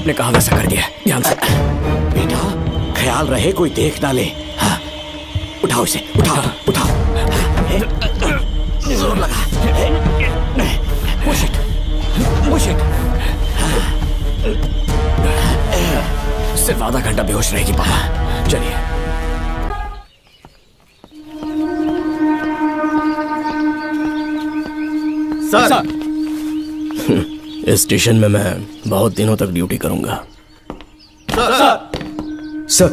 आपने कहा वैसा कर दिया, ध्यान से। बेटा ख्याल रहे कोई देख ना ले। हाँ। उठाओ इसे, उठाओ उठाओ। जोर लगा। Push it, push it. सिर्फ आधा घंटा बेहोश रहेगी पापा। चलिए। सर, इस स्टेशन में मैं बहुत दिनों तक ड्यूटी करूंगा। Sir,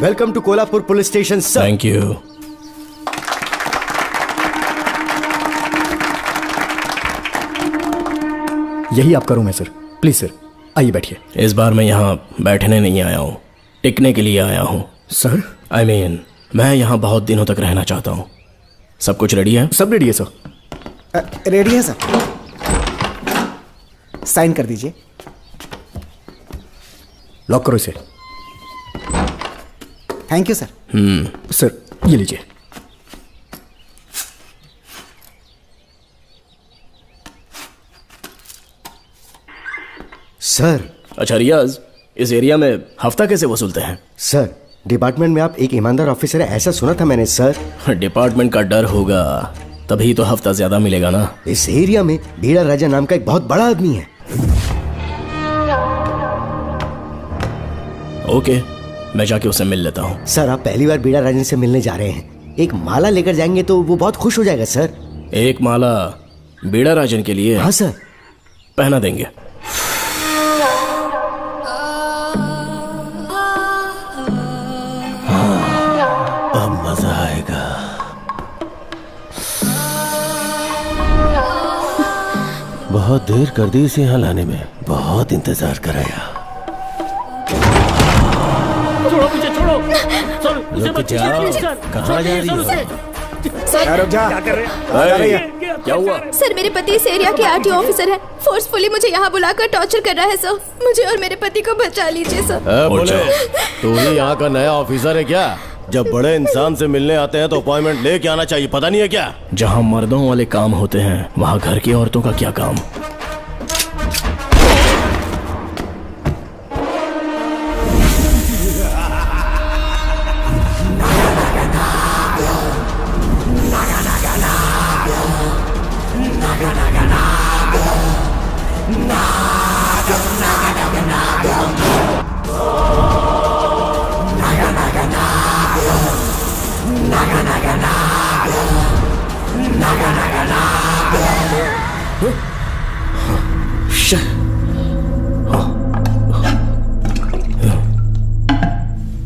welcome to Kolhapur police station sir. Thank you. यही आपका रूम है सर, प्लीज सर आइए बैठिए। इस बार मैं यहाँ बैठने नहीं आया हूँ, टिकने के लिए आया हूँ। सर I mean, मैं यहाँ बहुत दिनों तक रहना चाहता हूँ। सब कुछ रेडी है? सब रेडी है सर। रेडी है सर, साइन कर दीजिए। लॉक करो इसे। Thank you sir. सर ये लीजिए। सर। अच्छा रियाज, इस एरिया में हफ्ता कैसे वसूलते हैं? सर डिपार्टमेंट में आप एक ईमानदार ऑफिसर है ऐसा सुना था मैंने सर। डिपार्टमेंट का डर होगा तभी तो हफ्ता ज्यादा मिलेगा ना। इस एरिया में बीड़ा राजा नाम का एक बहुत बड़ा आदमी है। ओके, मैं जाके उससे मिल लेता हूँ। सर आप पहली बार बीड़ा राजन से मिलने जा रहे हैं, एक माला लेकर जाएंगे तो वो बहुत खुश हो जाएगा सर। एक माला बीड़ा राजन के लिए? हाँ सर। पहना देंगे। अब मजा आएगा। बहुत देर कर दी इसे यहाँ लाने में, बहुत इंतजार कराया। छोड़ो मुझे, छोड़ो सर, उसे रुक मत जाओ। छेड़िए, सर। कहाँ जा रही हो? रुक जा। क्या कर रहे हैं? क्या हुआ? सर मेरे पति इस एरिया के आरटीओ ऑफिसर हैं, फोर्सफुली मुझे यहाँ बुलाकर टॉर्चर कर रहा है सर। मुझे और मेरे पति को बचा लीजिए सर। बोले तू ही यहाँ का नया ऑफिसर है क्या? जब बड़े इंसान से मिलने आते हैं तो अपॉइंटमेंट लेके आना चाहिए, पता नहीं है क्या? जहाँ मर्दों वाले काम होते हैं वहाँ घर की औरतों का क्या काम?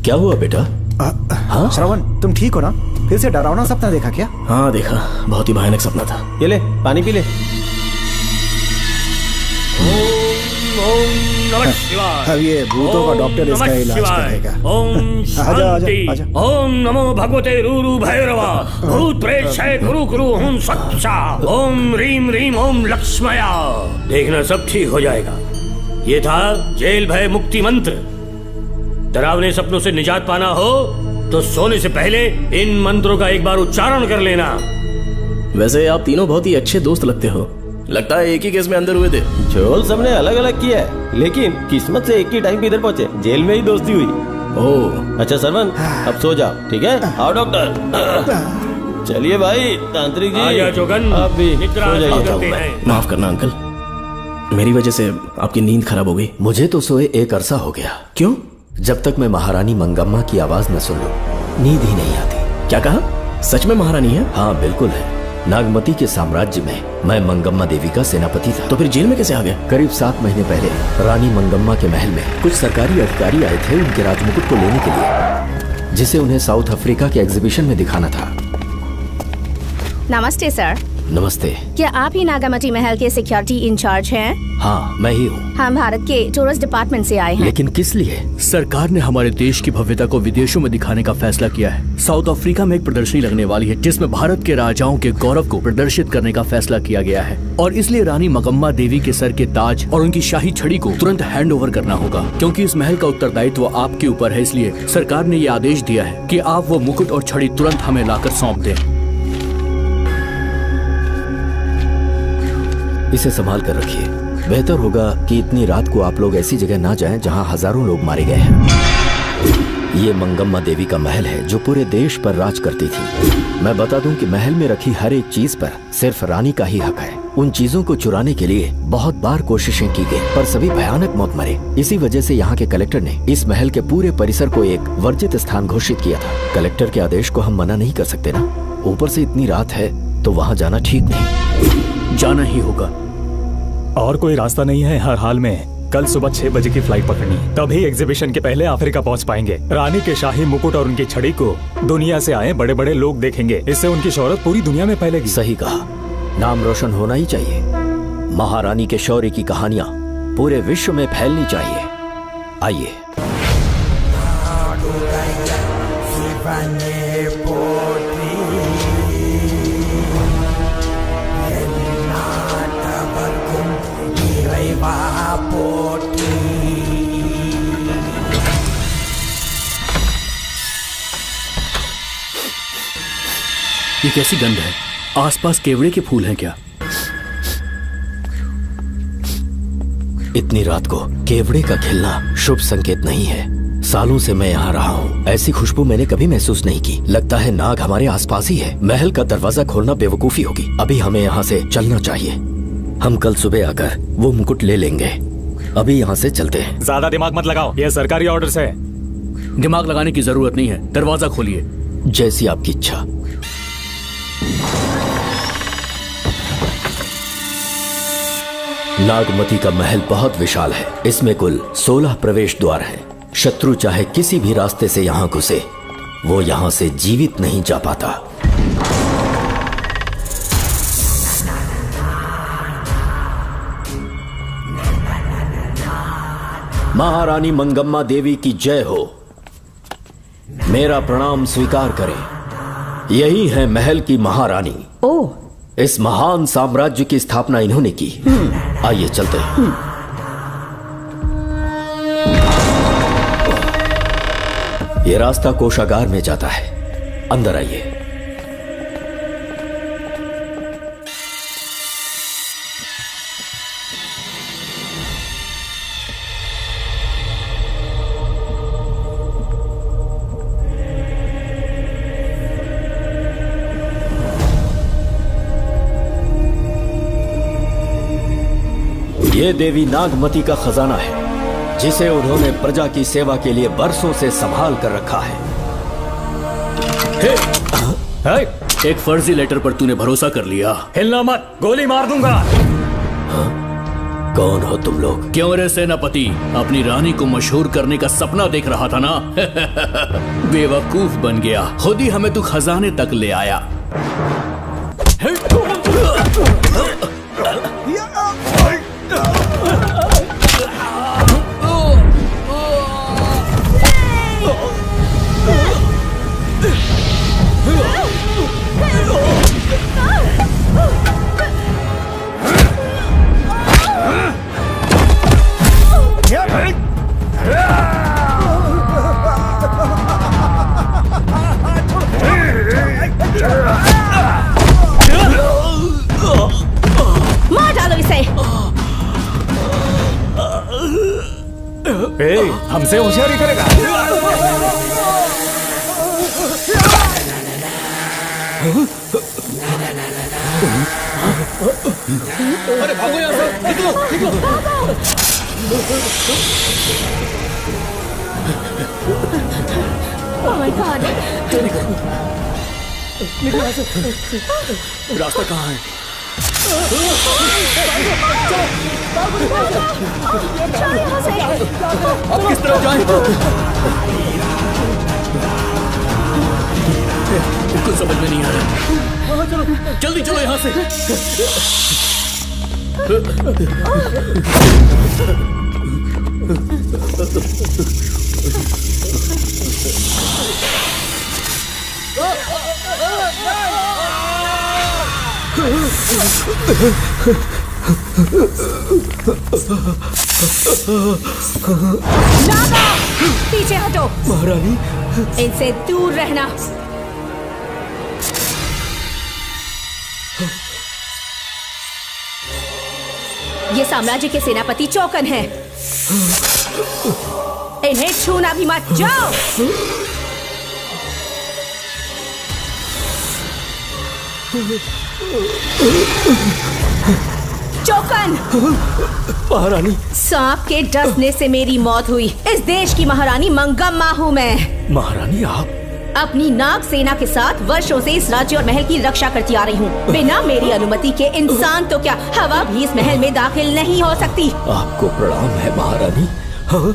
क्या हुआ बेटा? हाँ श्रवण, तुम ठीक हो ना? फिर से डरावना सपना देखा क्या? हाँ देखा, बहुत ही भयानक सपना था। ये ले पानी पी ले। अब ये भूतों का डॉक्टर इसका इलाज करेगा। ओम शांति। ओम नमो भगवते रूरू भैरवा। भूत प्रेत शय गुरु गुरु ओम सच्चा। ओम रीम रीम ओम लक्ष्मया। देखना सब ठीक हो जाएगा। ये था जेल भय मुक्ति मंत्र। डरावने सपनों से निजात पाना हो तो सोने से पहले इन मंत्रों का एक बार उच्चारण कर लेना। वैसे आप तीनों बहुत ही अच्छे दोस्त लगते हो। लगता है एक ही केस में अंदर हुए थे। झोल सबने अलग अलग किया है, लेकिन किस्मत से एक ही टाइम पे इधर पहुंचे, जेल में ही दोस्ती हुई। ओह अच्छा सरवन, अब सो जाओ, ठीक है? आओ डॉक्टर। चलिए भाई तांत्रिक जी, आजा जोगन, आप भी निद्रा सो जाइए। करते हैं। माफ करना अंकल, मेरी वजह से आपकी नींद खराब हो गई। मुझे तो सोए एक अरसा हो गया। क्यों? जब तक मैं महारानी मंगम्मा की आवाज न सुन लूं नींद ही नहीं आती। क्या कहा? सच में महारानी है? हाँ बिल्कुल है। नागमती के साम्राज्य में मैं मंगम्मा देवी का सेनापति था। तो फिर जेल में कैसे आ गए? करीब 7 महीने पहले रानी मंगम्मा के महल में कुछ सरकारी अधिकारी आए थे उनके राजमुकुट को लेने के लिए, जिसे उन्हें साउथ अफ्रीका के एग्जीबिशन में दिखाना था। नमस्ते सर। नमस्ते। क्या आप ही नागामती महल के सिक्योरिटी इंचार्ज हैं? हाँ मैं ही हूँ। हम भारत के टूरिस्ट डिपार्टमेंट से आए हैं। लेकिन किस लिए? सरकार ने हमारे देश की भव्यता को विदेशों में दिखाने का फैसला किया है। साउथ अफ्रीका में एक प्रदर्शनी लगने वाली है जिसमें भारत के राजाओं के गौरव को प्रदर्शित करने का फैसला किया गया है, और इसलिए रानी मंगम्मा देवी के सर के ताज और उनकी शाही छड़ी को तुरंत हैंड ओवर करना होगा। क्योंकि इस महल का उत्तरदायित्व आपके ऊपर है, इसलिए सरकार ने ये आदेश दिया है कि आप वो मुकुट और छड़ी तुरंत हमें लाकर सौंप दें। इसे संभाल कर रखिए। बेहतर होगा कि इतनी रात को आप लोग ऐसी जगह ना जाएं जहां हजारों लोग मारे गए हैं। ये मंगम्मा देवी का महल है जो पूरे देश पर राज करती थी। मैं बता दूं कि महल में रखी हर एक चीज पर सिर्फ रानी का ही हक है। उन चीजों को चुराने के लिए बहुत बार कोशिशें की गई, पर सभी भयानक मौत मरे। इसी वजह से यहाँ के कलेक्टर ने इस महल के पूरे परिसर को एक वर्जित स्थान घोषित किया था। कलेक्टर के आदेश को हम मना नहीं कर सकते ना। ऊपर से इतनी रात है तो वहाँ जाना ठीक नहीं। जाना ही होगा। और कोई रास्ता नहीं है। हर हाल में कल सुबह 6 बजे की फ्लाइट पकड़नी है, तभी एग्जीबिशन के पहले अफ्रीका पहुंच पाएंगे। रानी के शाही मुकुट और उनकी छड़ी को दुनिया से आए बड़े बड़े लोग देखेंगे। इससे उनकी शोहरत पूरी दुनिया में फैलेगी। सही कहा, नाम रोशन होना ही चाहिए। महारानी के शौर्य की कहानियां पूरे विश्व में फैलनी चाहिए। आइए। ये कैसी गंध है? आसपास केवड़े के फूल हैं क्या? इतनी रात को केवड़े का खिलना शुभ संकेत नहीं है। सालों से मैं यहाँ रहा हूँ, ऐसी खुशबू मैंने कभी महसूस नहीं की। लगता है नाग हमारे आसपास ही है। महल का दरवाजा खोलना बेवकूफी होगी। अभी हमें यहाँ से चलना चाहिए। हम कल सुबह आकर वो मुकुट ले लेंगे। अभी यहाँ से चलते हैं। ज्यादा दिमाग मत लगाओ, ये सरकारी ऑर्डर्स है। दिमाग लगाने की जरूरत नहीं है, दरवाजा खोलिए। जैसी आपकी इच्छा। नागमती का महल बहुत विशाल है। इसमें कुल 16 प्रवेश द्वार हैं। शत्रु चाहे किसी भी रास्ते से यहाँ घुसे, वो यहाँ से जीवित नहीं जा पाता। महारानी मंगम्मा देवी की जय हो। मेरा प्रणाम स्वीकार करें। यही है महल की महारानी। ओह, इस महान साम्राज्य की स्थापना इन्होंने की। आइए चलते हैं। ये रास्ता कोषागार में जाता है। अंदर आइए। ये देवी नागमती का खजाना है, जिसे उन्होंने प्रजा की सेवा के लिए बरसों से संभाल कर रखा है। एक फर्जी लेटर पर तूने भरोसा कर लिया। हिलना मत, गोली मार दूंगा। कौन हो तुम लोग? क्यों रे सेनापति, अपनी रानी को मशहूर करने का सपना देख रहा था ना? बेवकूफ बन गया। खुद ही हमें तू खजाने तक ले आया। मार डालो इसे। हमसे होशियारी करेगा। अरे भागो यहाँ से, निकलो निकलो। Oh my God! निकलो यहाँ से। रास्ता कहाँ है? अब किस तरफ जाएं? कुछ समझ में नहीं आ रहा। चलो जल्दी चलो यहाँ से। नागा, पीछे हटो। महारानी, इनसे दूर रहना। ये साम्राज्य के सेनापति चौकन हैं। इन्हें छूना भी मत। जाओ। चौकन। महारानी। सांप के डसने से मेरी मौत हुई। इस देश की महारानी मंगम्मा हूँ मैं। महारानी आप अपनी नाग सेना के साथ वर्षों से इस राज्य और महल की रक्षा करती आ रही हूँ। बिना मेरी अनुमति के इंसान तो क्या, हवा भी इस महल में दाखिल नहीं हो सकती। आपको प्रणाम है महारानी। हाँ?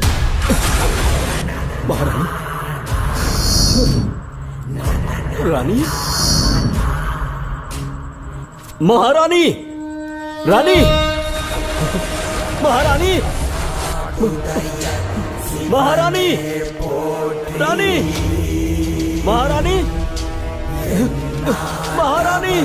महारानी। रानी। महारानी। रानी। महारानी। महारानी। रानी। महारानी। महारानी।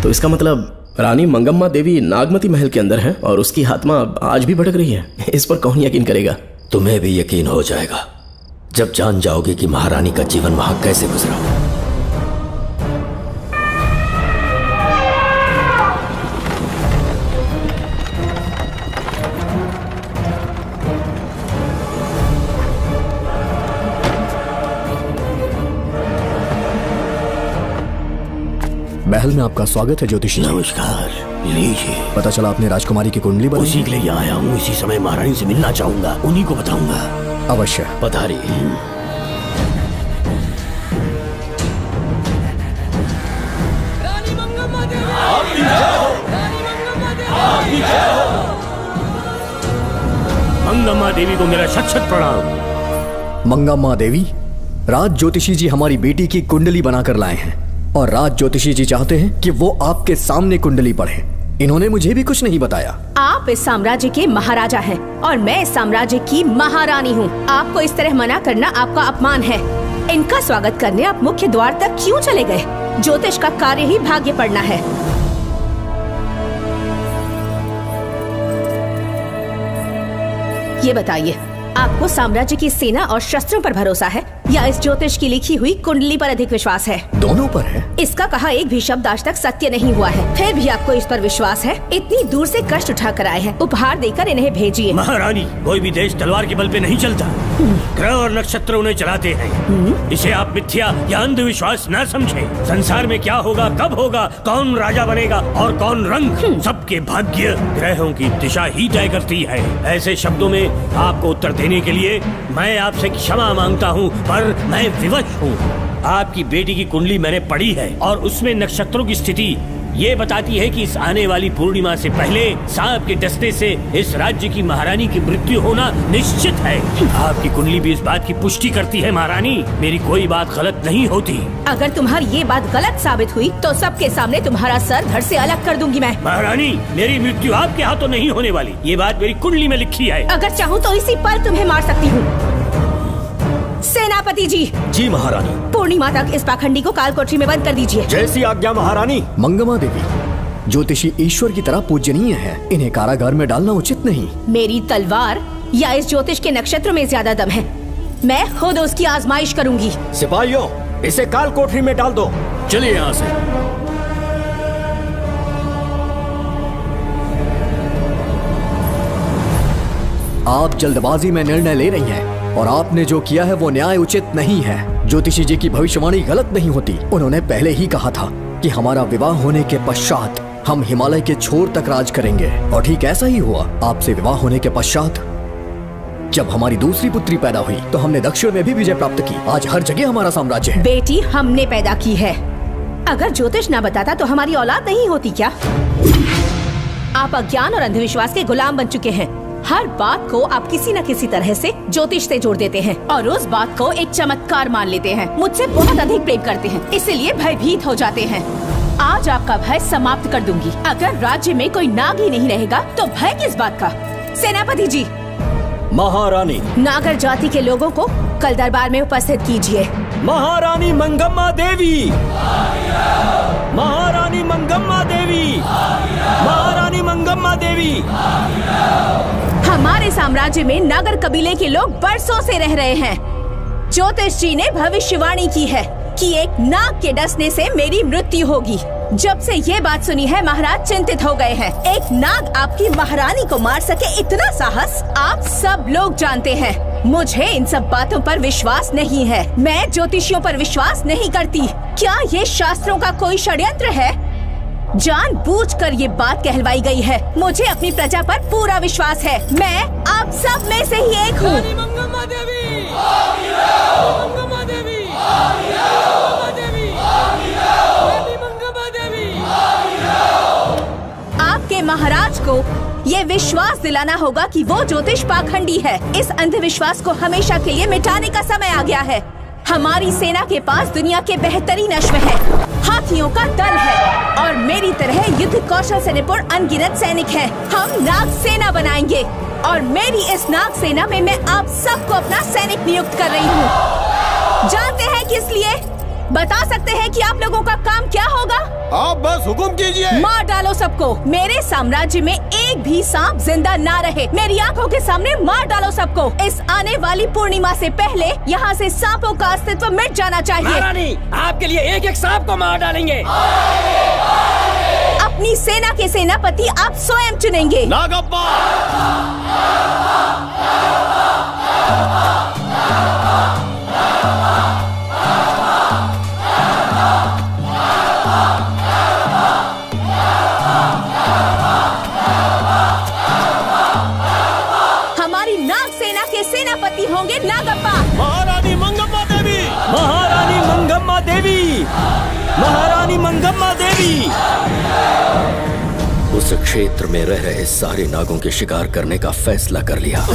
तो इसका मतलब रानी मंगम्मा देवी नागमती महल के अंदर है और उसकी आत्मा आज भी भटक रही है। इस पर कौन यकीन करेगा? तुम्हें भी यकीन हो जाएगा जब जान जाओगे कि महारानी का जीवन वहां कैसे गुजरा। महल में आपका स्वागत है ज्योतिषी। नमस्कार, लीजिए। पता चला आपने राजकुमारी की कुंडली बनाई। उसी के लिए आया हूँ। इसी समय महारानी से मिलना चाहूंगा, उन्हीं को बताऊंगा। अवश्य पधारी। मंगम्मा देवी को मेरा शत शत प्रणाम। मंगम्मा देवी, राज ज्योतिषी जी हमारी बेटी की कुंडली बनाकर लाए हैं और राज ज्योतिषी जी चाहते हैं कि वो आपके सामने कुंडली पढ़े। इन्होंने मुझे भी कुछ नहीं बताया। आप इस साम्राज्य के महाराजा हैं और मैं इस साम्राज्य की महारानी हूँ। आपको इस तरह मना करना आपका अपमान है। इनका स्वागत करने आप मुख्य द्वार तक क्यों चले गए? ज्योतिष का कार्य ही भाग्य पढ़ना है। ये बताइए, आपको साम्राज्य की सेना और शस्त्रों पर भरोसा है या इस ज्योतिष की लिखी हुई कुंडली पर अधिक विश्वास है? दोनों पर है। इसका कहा एक भी शब्द आज तक सत्य नहीं हुआ है, फिर भी आपको इस पर विश्वास है? इतनी दूर से कष्ट उठा कर आए हैं, उपहार देकर इन्हें भेजिए। महारानी, कोई भी देश तलवार के बल पे नहीं चलता, ग्रह और नक्षत्र उन्हें चलाते हैं। इसे आप मिथ्या या अंधविश्वास न समझे। संसार में क्या होगा, कब होगा, कौन राजा बनेगा और कौन रंग, सबके भाग्य ग्रहों की दिशा ही तय करती है। ऐसे शब्दों में आपको उत्तर देने के लिए मैं आपसे क्षमा मांगता हूँ, पर मैं विवश हूँ। आपकी बेटी की कुंडली मैंने पढ़ी है और उसमें नक्षत्रों की स्थिति ये बताती है कि इस आने वाली पूर्णिमा से पहले सांप के डसने से इस राज्य की महारानी की मृत्यु होना निश्चित है। आपकी कुंडली भी इस बात की पुष्टि करती है। महारानी, मेरी कोई बात गलत नहीं होती। अगर तुम्हारी ये बात गलत साबित हुई तो सबके सामने तुम्हारा सर धड़ से अलग कर दूंगी मैं। महारानी, मेरी मृत्यु आपके हाथों नहीं होने वाली, ये बात मेरी कुंडली में लिखी है। अगर चाहूँ तो इसी पल तुम्हें मार सकती हूँ। सेनापति जी। जी महारानी। पूर्णिमा तक इस पाखंडी को काल कोठरी में बंद कर दीजिए। जैसी आज्ञा महारानी। मंगम्मा देवी, ज्योतिषी ईश्वर की तरह पूजनीय है, इन्हें कारागार में डालना उचित नहीं। मेरी तलवार या इस ज्योतिष के नक्षत्र में ज्यादा दम है, मैं खुद उसकी आजमाइश करूंगी। सिपाहियों, इसे काल कोठरी में डाल दो। चलिए यहाँ से। आप जल्दबाजी में निर्णय ले रही हैं और आपने जो किया है वो न्याय उचित नहीं है। ज्योतिषी जी की भविष्यवाणी गलत नहीं होती। उन्होंने पहले ही कहा था कि हमारा विवाह होने के पश्चात हम हिमालय के छोर तक राज करेंगे और ठीक ऐसा ही हुआ। आपसे विवाह होने के पश्चात जब हमारी दूसरी पुत्री पैदा हुई तो हमने दक्षिण में भी विजय प्राप्त की। आज हर जगह हमारा साम्राज्य है। बेटी हमने पैदा की है। अगर ज्योतिष ना बताता तो हमारी औलाद नहीं होती क्या? आप अज्ञान और अंधविश्वास के गुलाम बन चुके हैं। हर बात को आप किसी न किसी तरह से ज्योतिष से जोड़ देते हैं और उस बात को एक चमत्कार मान लेते हैं। मुझसे बहुत अधिक प्रेम करते हैं, इसीलिए भयभीत हो जाते हैं। आज आपका भय समाप्त कर दूंगी। अगर राज्य में कोई नाग ही नहीं रहेगा तो भय किस बात का? सेनापति जी। महारानी। नागर जाति के लोगों को कल दरबार में उपस्थित कीजिए। महारानी मंगम्मा देवी। महारानी मंगम्मा देवी। महारानी मंगम्मा देवी। हमारे साम्राज्य में नागर कबीले के लोग बरसों से रह रहे हैं। ज्योतिष जी ने भविष्यवाणी की है कि एक नाग के डसने से मेरी मृत्यु होगी। जब से ये बात सुनी है महाराज चिंतित हो गए हैं। एक नाग आपकी महारानी को मार सके इतना साहस आप सब लोग जानते हैं। मुझे इन सब बातों पर विश्वास नहीं है। मैं ज्योतिषियों पर विश्वास नहीं करती। क्या ये शास्त्रों का कोई षड्यंत्र है? जानबूझकर ये बात कहलवाई गई है। मुझे अपनी प्रजा पर पूरा विश्वास है। मैं आप सब में से ही एक हूँ। आपके महाराज को ये विश्वास दिलाना होगा कि वो ज्योतिष पाखंडी है। इस अंधविश्वास को हमेशा के लिए मिटाने का समय आ गया है। हमारी सेना के पास दुनिया के बेहतरीन अश्व है, हाथियों का दल है और मेरी तरह युद्ध कौशल से निपुण अनगिनत सैनिक हैं। हम नाग सेना बनाएंगे और मेरी इस नाग सेना में मैं आप सबको अपना सैनिक नियुक्त कर रही हूँ। जानते हैं किस लिए? बता सकते हैं कि आप लोगों का काम क्या होगा? आप बस हुक्म कीजिए। मार डालो सबको। मेरे साम्राज्य में एक भी सांप जिंदा ना रहे। मेरी आंखों के सामने मार डालो सबको। इस आने वाली पूर्णिमा से पहले यहाँ से सांपों का अस्तित्व मिट जाना चाहिए। महारानी, आपके लिए एक एक सांप को मार डालेंगे। अपनी सेना के सेनापति आप स्वयं चुनेंगे। नागप्पा। सेनापति होंगे नागप्पा। महारानी मंगम्मा देवी। महारानी मंगम्मा देवी। महारानी मंगम्मा देवी। उस क्षेत्र में रह रहे सारे नागों के शिकार करने का फैसला कर लिया।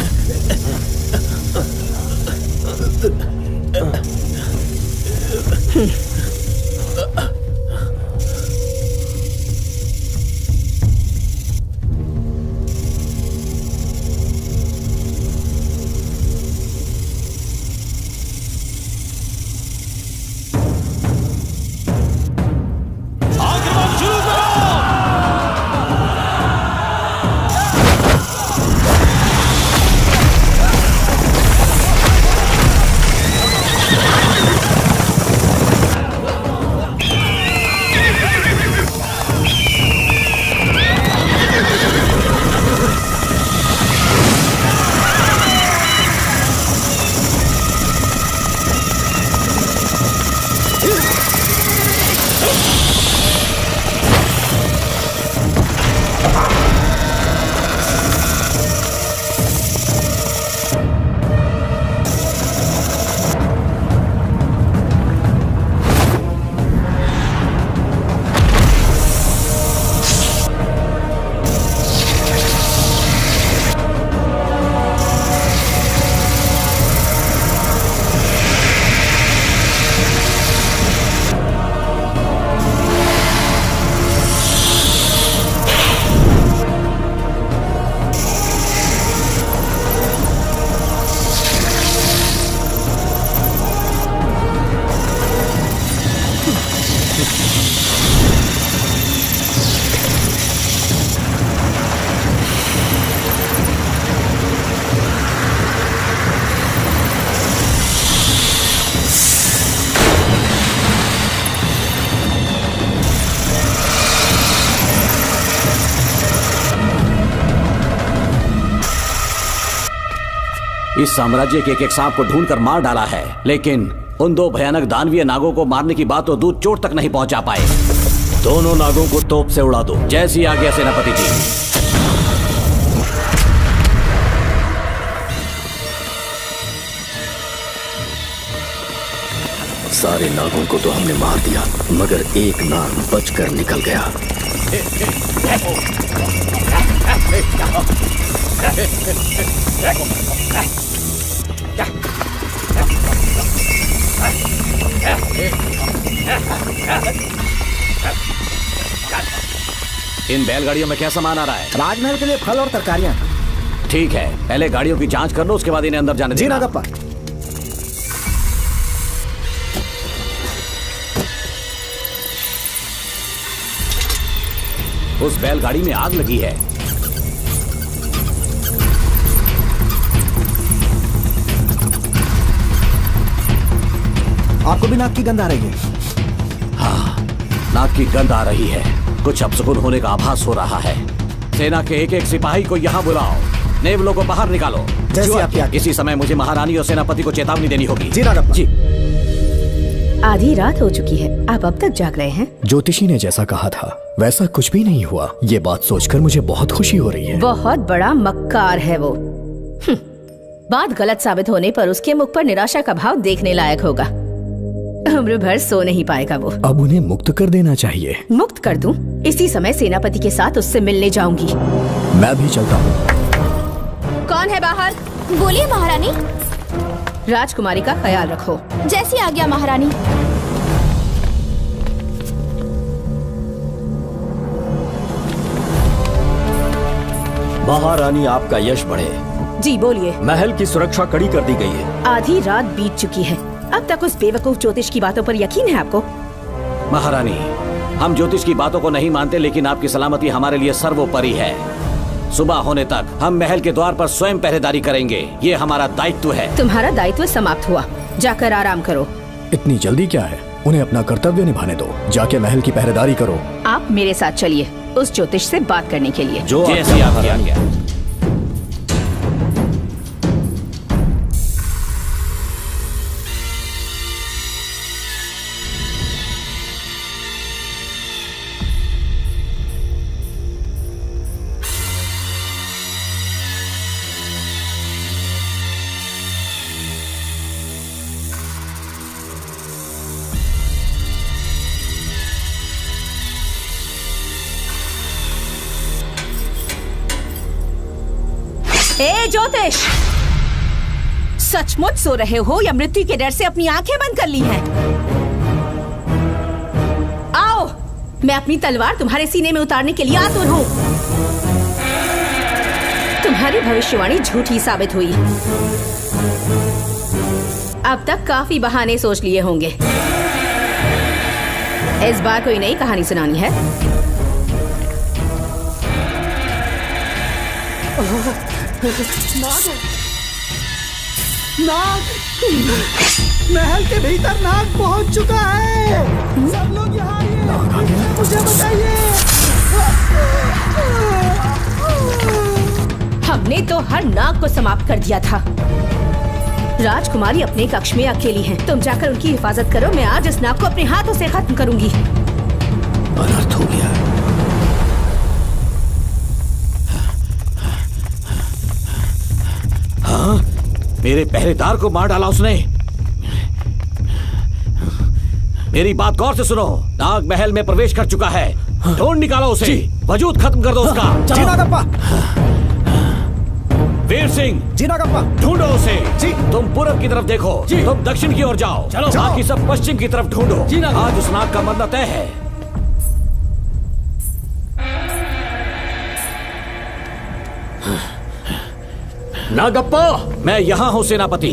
इस साम्राज्य के एक सांप को ढूंढकर मार डाला है, लेकिन उन दो भयानक दानवीय नागों को मारने की बात तो दूर चोट तक नहीं पहुंचा पाए। दोनों नागों को तोप से उड़ा दो। जैसी आज्ञा सेनापति जी। सारे नागों को तो हमने मार दिया, मगर एक नाग बचकर निकल गया। इन बैलगाड़ियों में क्या सामान आ रहा है? राजमहल के लिए फल और तरकारियां। ठीक है, पहले गाड़ियों की जांच कर लो, उसके बाद इन्हें अंदर जाने देना। जी नागप्पा। उस बैलगाड़ी में आग लगी है। आपको भी नाक की गंध आ रही है? हाँ, नाक की गंध आ रही है। कुछ अपशकुन होने का आभास हो रहा है। सेना के एक एक सिपाही को यहाँ बुलाओ, नेवलों को बाहर निकालो। जैसी आपकी आज्ञा। इसी समय मुझे महारानी और सेनापति को चेतावनी देनी होगी। जी नागप्पा। जी। आधी रात हो चुकी है, आप अब तक जाग रहे हैं? ज्योतिषी ने जैसा कहा था वैसा कुछ भी नहीं हुआ। ये बात सोचकर मुझे बहुत खुशी हो रही है। बहुत बड़ा मक्कार है वो। बात गलत साबित होने पर उसके मुख पर निराशा का भाव देखने लायक होगा। उम्र भर सो नहीं पाएगा वो। अब उन्हें मुक्त कर देना चाहिए। मुक्त कर दूं? इसी समय सेनापति के साथ उससे मिलने जाऊंगी। मैं भी चलता हूँ। कौन है बाहर? बोलिए महारानी। राजकुमारी का ख्याल रखो। जैसी आज्ञा महारानी। महारानी, आपका यश बढ़े। जी बोलिए। महल की सुरक्षा कड़ी कर दी गई है। आधी रात बीत चुकी है, अब तक उस बेवकूफ ज्योतिष की बातों पर यकीन है आपको? महारानी, हम ज्योतिष की बातों को नहीं मानते, लेकिन आपकी सलामती हमारे लिए सर्वोपरि है। सुबह होने तक हम महल के द्वार पर स्वयं पहरेदारी करेंगे, ये हमारा दायित्व है। तुम्हारा दायित्व समाप्त हुआ, जाकर आराम करो। इतनी जल्दी क्या है? उन्हें अपना कर्तव्य निभाने दो। जाके महल की पहरेदारी करो। आप मेरे साथ चलिए उस ज्योतिष से बात करने के लिए। जो जैसी आपकी आज्ञा। ए ज्योतिष, सचमुच सो रहे हो या मृत्यु के डर से अपनी आंखें बंद कर ली हैं? आओ, मैं अपनी तलवार तुम्हारे सीने में उतारने के लिए आतुर हूं। तुम्हारी भविष्यवाणी झूठी साबित हुई। अब तक काफी बहाने सोच लिए होंगे। इस बार कोई नई कहानी सुनानी है? नाग! नाग! महल के भीतर नाग पहुंच चुका है। सब लोग यहाँ आइए, मुझे बचाइए। हमने तो हर नाग को समाप्त कर दिया था। राजकुमारी अपने कक्ष में अकेली है, तुम जाकर उनकी हिफाजत करो। मैं आज इस नाग को अपने हाथों से खत्म करूंगी। अनर्थ हो गया। हाँ, मेरे पहरेदार को मार डाला उसने। मेरी बात गौर से सुनो, नाग महल में प्रवेश कर चुका है। ढूंढ निकालो उसे, वजूद खत्म कर दो उसका। जी नागप्पा। वीर सिंह। जी नागप्पा। ढूंढो उसे। जी। तुम पूरब की तरफ देखो, तुम दक्षिण की ओर जाओ। चलो, बाकी सब पश्चिम की तरफ ढूंढो। आज उस नाग का मरना तय है। नागप्पा, मैं यहाँ हूँ सेनापति।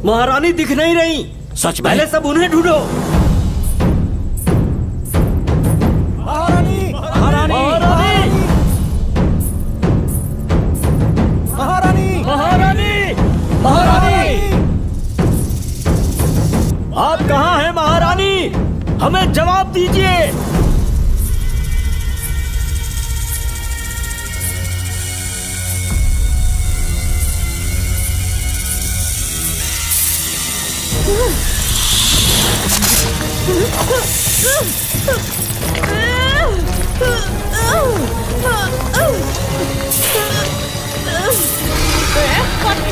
महारानी दिख नहीं रही। सच में? पहले सब उन्हें ढूंढो। महारानी! महारानी! महारानी! महारानी! महारानी! आप कहाँ हैं महारानी? हमें जवाब दीजिए।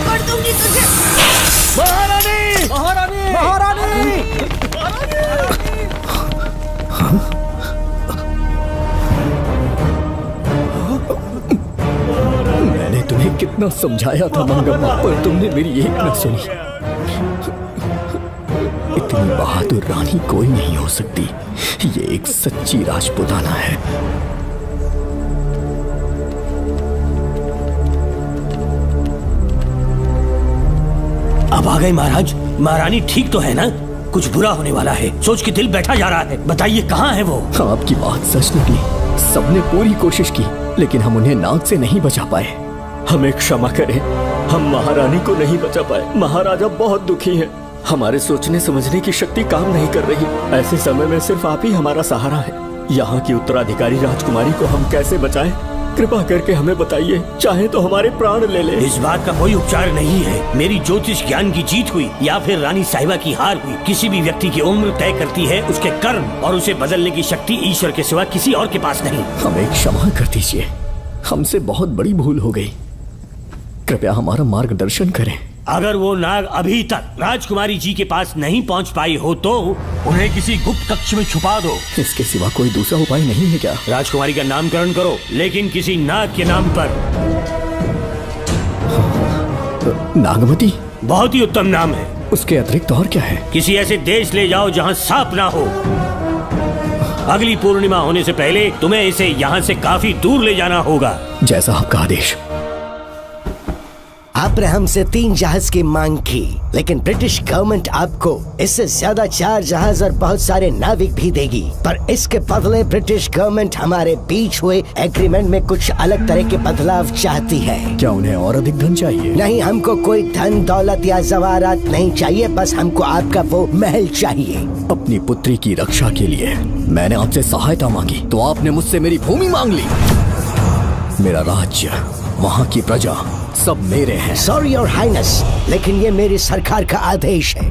कर दूंगी तुझे। महारानी! महारानी! महारानी! मैंने तुम्हें कितना समझाया था मंगम्मा, पर तुमने मेरी एक न सुनी। इतनी बहादुर रानी कोई नहीं हो सकती। ये एक सच्ची राजपुताना है। अब आ गए महाराज। महारानी ठीक तो है ना? कुछ बुरा होने वाला है, सोच के दिल बैठा जा रहा है। बताइए कहाँ है वो? आपकी बात सच निकली। सबने पूरी कोशिश की, लेकिन हम उन्हें नाग से नहीं बचा पाए। हमें क्षमा करें, हम महारानी को नहीं बचा पाए। महाराजा बहुत दुखी हैं। हमारे सोचने समझने की शक्ति काम नहीं कर रही। ऐसे समय में सिर्फ आप ही हमारा सहारा है। यहाँ की उत्तराधिकारी राजकुमारी को हम कैसे बचाएं? कृपा करके हमें बताइए, चाहे तो हमारे प्राण ले ले। इस बात का कोई उपचार नहीं है। मेरी ज्योतिष ज्ञान की जीत हुई या फिर रानी साहिबा की हार हुई। किसी भी व्यक्ति की उम्र तय करती है उसके कर्म, और उसे बदलने की शक्ति ईश्वर के सिवा किसी और के पास नहीं। हमें क्षमा कर दीजिए, हमसे बहुत बड़ी भूल हो गई। कृपया हमारा मार्गदर्शन करें। अगर वो नाग अभी तक राजकुमारी जी के पास नहीं पहुंच पाई हो तो उन्हें किसी गुप्त कक्ष में छुपा दो। इसके सिवा कोई दूसरा उपाय नहीं है क्या? राजकुमारी का नामकरण करो, लेकिन किसी नाग के नाम पर। नागमती बहुत ही उत्तम नाम है। उसके अतिरिक्त और क्या है? किसी ऐसे देश ले जाओ जहाँ सांप ना हो। अगली पूर्णिमा होने से पहले तुम्हें इसे यहाँ से काफी दूर ले जाना होगा। जैसा आपका आदेश। आपने हमसे 3 जहाज की मांग की, लेकिन ब्रिटिश गवर्नमेंट आपको इससे ज्यादा 4 जहाज और बहुत सारे नाविक भी देगी। पर इसके बदले ब्रिटिश गवर्नमेंट हमारे बीच हुए एग्रीमेंट में कुछ अलग तरह के बदलाव चाहती है। क्या उन्हें और अधिक धन चाहिए? नहीं, हमको कोई धन दौलत या जवाहरात नहीं चाहिए, बस हमको आपका वो महल चाहिए। अपनी पुत्री की रक्षा के लिए मैंने आपसे सहायता मांगी तो आपने मुझसे मेरी भूमि मांग ली। मेरा राज्य, वहाँ की प्रजा सब मेरे हैं। सॉरी योर हाइनेस, लेकिन ये मेरी सरकार का आदेश है।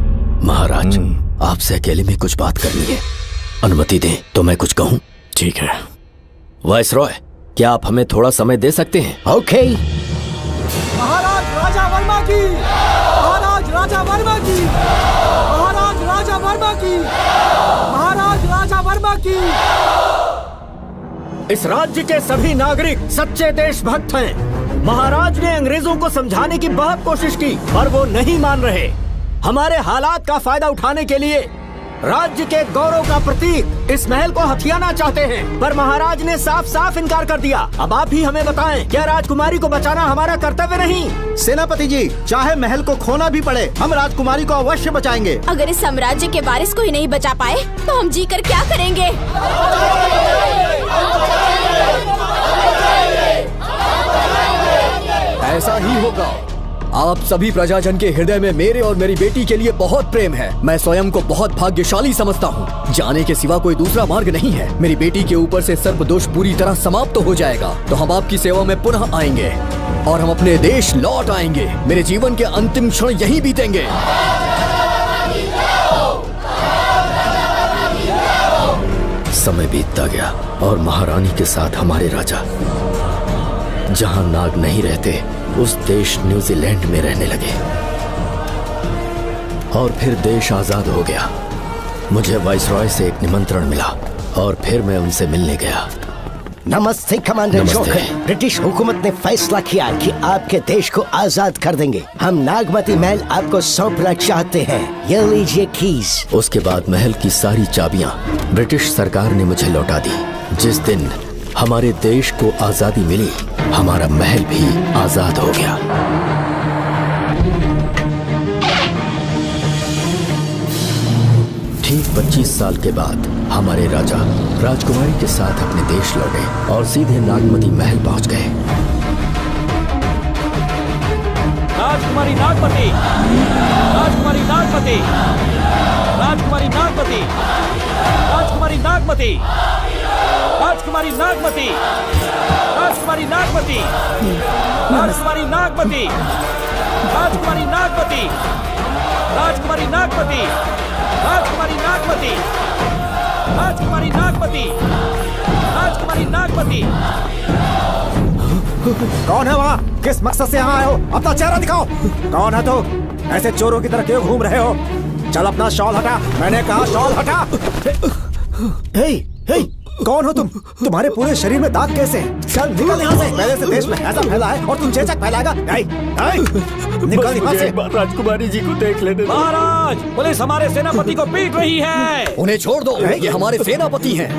महाराज, आपसे अकेले में कुछ बात करनी है। अनुमति दें तो मैं कुछ कहूँ? ठीक है। वायसरॉय, क्या आप हमें थोड़ा समय दे सकते हैं? ओके। महाराज राजा वर्मा की, महाराज राजा वर्मा की, महाराज राजा वर्मा की, महाराज राजा वर्मा की। इस राज्य के सभी नागरिक सच्चे देशभक्त हैं। महाराज ने अंग्रेजों को समझाने की बहुत कोशिश की, पर वो नहीं मान रहे। हमारे हालात का फायदा उठाने के लिए राज्य के गौरव का प्रतीक इस महल को हथियाना चाहते हैं, पर महाराज ने साफ साफ इनकार कर दिया। अब आप ही हमें बताएं, क्या राजकुमारी को बचाना हमारा कर्तव्य नहीं? सेनापति जी, चाहे महल को खोना भी पड़े, हम राजकुमारी को अवश्य बचाएंगे। अगर इस साम्राज्य के वारिस को ही नहीं बचा पाए तो हम जीकर क्या करेंगे? ऐसा ही होगा। आप सभी प्रजाजन के हृदय में मेरे और मेरी बेटी के लिए बहुत प्रेम है। मैं स्वयं को बहुत भाग्यशाली समझता हूँ। जाने के सिवा कोई दूसरा मार्ग नहीं है। मेरी बेटी के ऊपर से सर्पदोष पूरी तरह समाप्त हो जाएगा तो हम आपकी सेवा में पुनः आएंगे और हम अपने देश लौट आएंगे। मेरे जीवन के अंतिम क्षण यहीं बीतेंगे। समय बीतता गया और महारानी के साथ हमारे राजा जहां नाग नहीं रहते उस देश न्यूजीलैंड में रहने लगे और फिर देश आजाद हो गया। मुझे वाइसरॉय से एक निमंत्रण मिला और फिर मैं उनसे मिलने गया। नमस्ते कमांडर जोकर। ब्रिटिश हुकूमत ने फैसला किया कि आपके देश को आजाद कर देंगे। हम नागमती महल आपको सौंपना चाहते हैं। ये लीजिए कीज। उसके बाद महल की सारी चाबियां ब्रिटिश सरकार ने मुझे लौटा दी। जिस दिन हमारे देश को आजादी मिली, हमारा महल भी आजाद हो गया। ठीक 25 साल के बाद हमारे राजा राजकुमारी के साथ अपने देश लौटे और सीधे नागमती महल पहुंच गए। राजकुमारी नागमती, राजकुमारी नागमती, राजकुमारी नागमती, राजकुमारी नागमती, राजकुमारी नागमती, राजकुमारी नागमती, राजकुमारी नागमती, राजकुमारी नागमती, राजकुमारी नागमती, राजकुमारी नागमती, राजकुमारी नागमती, राजकुमारी नागमती। कौन है वहाँ? किस मकसद से यहाँ आए हो? अपना चेहरा दिखाओ। कौन है तो? ऐसे चोरों की तरह क्यों घूम रहे हो? चल अपना शॉल हटा। मैंने कहा शॉल हटा। हे, हे, कौन हो तुम? तुम्हारे पूरे शरीर में दाग कैसे हैं? चल निकल यहाँ से। पहले से देश में ऐसा फैला है और तुम चेचक फैलाएगा। निकल यहाँ से। राजकुमारी जी को देख लेने दो। महाराज, पुलिस हमारे सेनापति को पीट रही है। उन्हें छोड़ दो, ये हमारे सेनापति हैं।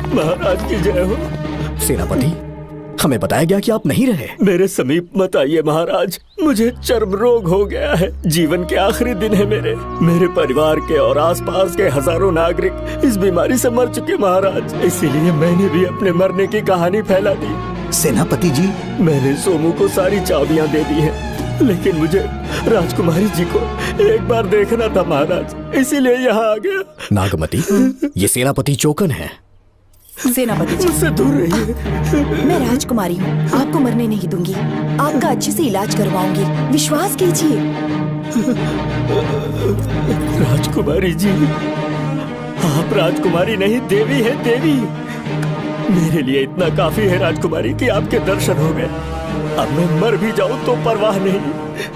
महाराज की जय हो। सेनापति, हमें बताया गया कि आप नहीं रहे। मेरे समीप मत आइए महाराज, मुझे चर्म रोग हो गया है। जीवन के आखिरी दिन है मेरे परिवार के और आसपास के हजारों नागरिक इस बीमारी से मर चुके महाराज। इसीलिए मैंने भी अपने मरने की कहानी फैला दी। सेनापति जी, मैंने सोमू को सारी चाबियां दे दी हैं, लेकिन मुझे राजकुमारी जी को एक बार देखना था महाराज, इसीलिए यहाँ आ गया। नागमती, ये सेनापति चोकन है। सेनापति जी, मुझसे दूर रहिए। मैं राजकुमारी हूँ, आपको मरने नहीं दूंगी। आपका अच्छे से इलाज करवाऊंगी, विश्वास कीजिए। राजकुमारी जी, आप राजकुमारी नहीं देवी है, देवी। मेरे लिए इतना काफी है राजकुमारी कि आपके दर्शन हो गए। अब मैं मर भी जाऊं तो परवाह नहीं।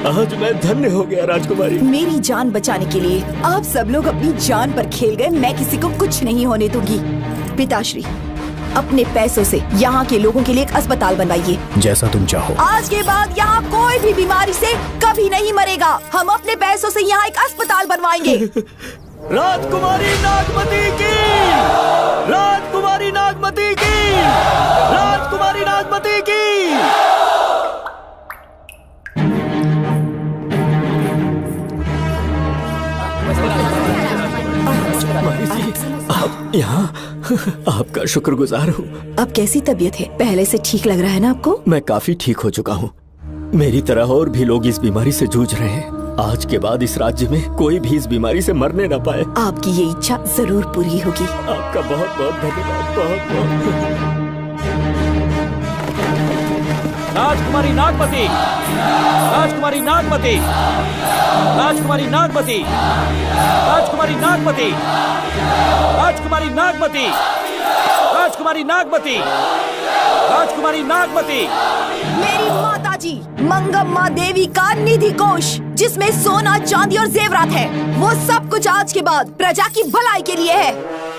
आज मैं धन्य हो गया राजकुमारी। मेरी जान बचाने के लिए आप सब लोग अपनी जान पर खेल गए। मैं किसी को कुछ नहीं होने दूंगी। पिताश्री, अपने पैसों से यहाँ के लोगों के लिए एक अस्पताल बनवाइए। जैसा तुम चाहो। आज के बाद यहाँ कोई भी बीमारी से कभी नहीं मरेगा। हम अपने पैसों से यहाँ एक अस्पताल बनवाएंगे। राजकुमारी नागमती की, राजकुमारी नागमती की, राजकुमारी नागमती की। आप यहाँ, आपका शुक्रगुजार हूँ। अब कैसी तबीयत है? पहले से ठीक लग रहा है ना आपको? मैं काफी ठीक हो चुका हूँ। मेरी तरह और भी लोग इस बीमारी से जूझ रहे हैं। आज के बाद इस राज्य में कोई भी इस बीमारी से मरने न पाए। आपकी ये इच्छा जरूर पूरी होगी। आपका बहुत बहुत धन्यवाद, बहुत बहुत। राजकुमारी नागमती, राजकुमारी नागमती, राजकुमारी नागमती, राजकुमारी नागमती, राजकुमारी नागमती, राजकुमारी नागमती, राजकुमारी नागमती। मेरी माता जी मंगम्मा देवी का निधि कोष, जिसमें सोना, चांदी और जेवरात है, वो सब कुछ आज के बाद प्रजा की भलाई के लिए है।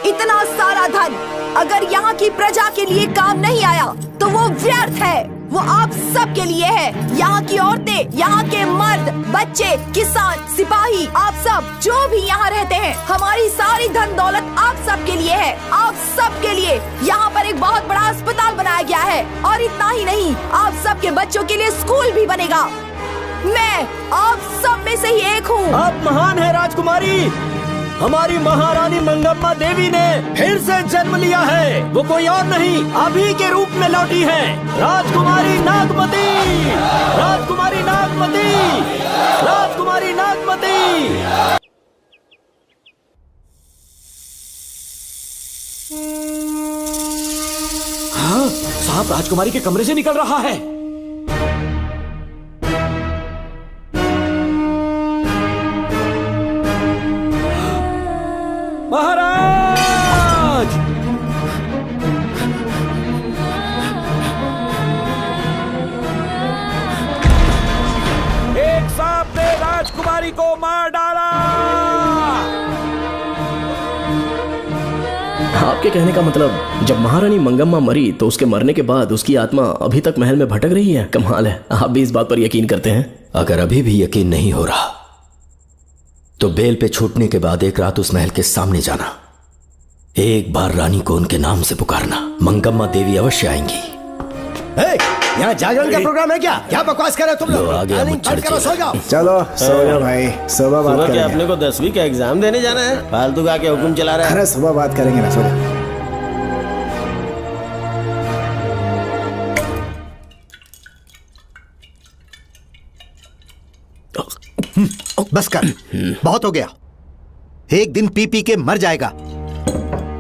इतना सारा धन अगर यहाँ की प्रजा के लिए काम नहीं आया तो वो व्यर्थ है। वो आप सब के लिए है। यहाँ की औरतें, यहाँ के मर्द, बच्चे, किसान, सिपाही, आप सब जो भी यहाँ रहते हैं, हमारी सारी धन दौलत आप सब के लिए है। आप सब के लिए यहाँ पर एक बहुत बड़ा अस्पताल बनाया गया है। और इतना ही नहीं, आप सब के बच्चों के लिए स्कूल भी बनेगा। मैं आप सब में से ही एक हूँ। आप महान है राजकुमारी। हमारी महारानी मंगम्मा देवी ने फिर से जन्म लिया है। वो कोई और नहीं, अभी के रूप में लौटी है। राजकुमारी नागमती, राजकुमारी नागमती, राजकुमारी नागमती। हाँ, सांप राजकुमारी के कमरे से निकल रहा है। महाराज, एक सांप ने राजकुमारी को मार डाला। आपके कहने का मतलब जब महारानी मंगम्मा मरी तो उसके मरने के बाद उसकी आत्मा अभी तक महल में भटक रही है? कमाल है, आप भी इस बात पर यकीन करते हैं? अगर अभी भी यकीन नहीं हो रहा तो बेल पे छूटने के बाद एक रात उस महल के सामने जाना, एक बार रानी को उनके नाम से पुकारना। मंगम्मा देवी अवश्य आएंगी। यहाँ जागरण का प्रोग्राम है क्या? क्या बकवास कर रहे हो तुम लोग? आगे मुच्छर सो जाओ। चलो सो जाओ भाई, सुबह बात करेंगे। अपने को 10वीं का एग्जाम देने जाना है, फालतू का के हुक्म चला रहा है। अरे सुबह बात करेंगे ना, सो जाओ। बस कर, बहुत हो गया। एक दिन पी पी के मर जाएगा,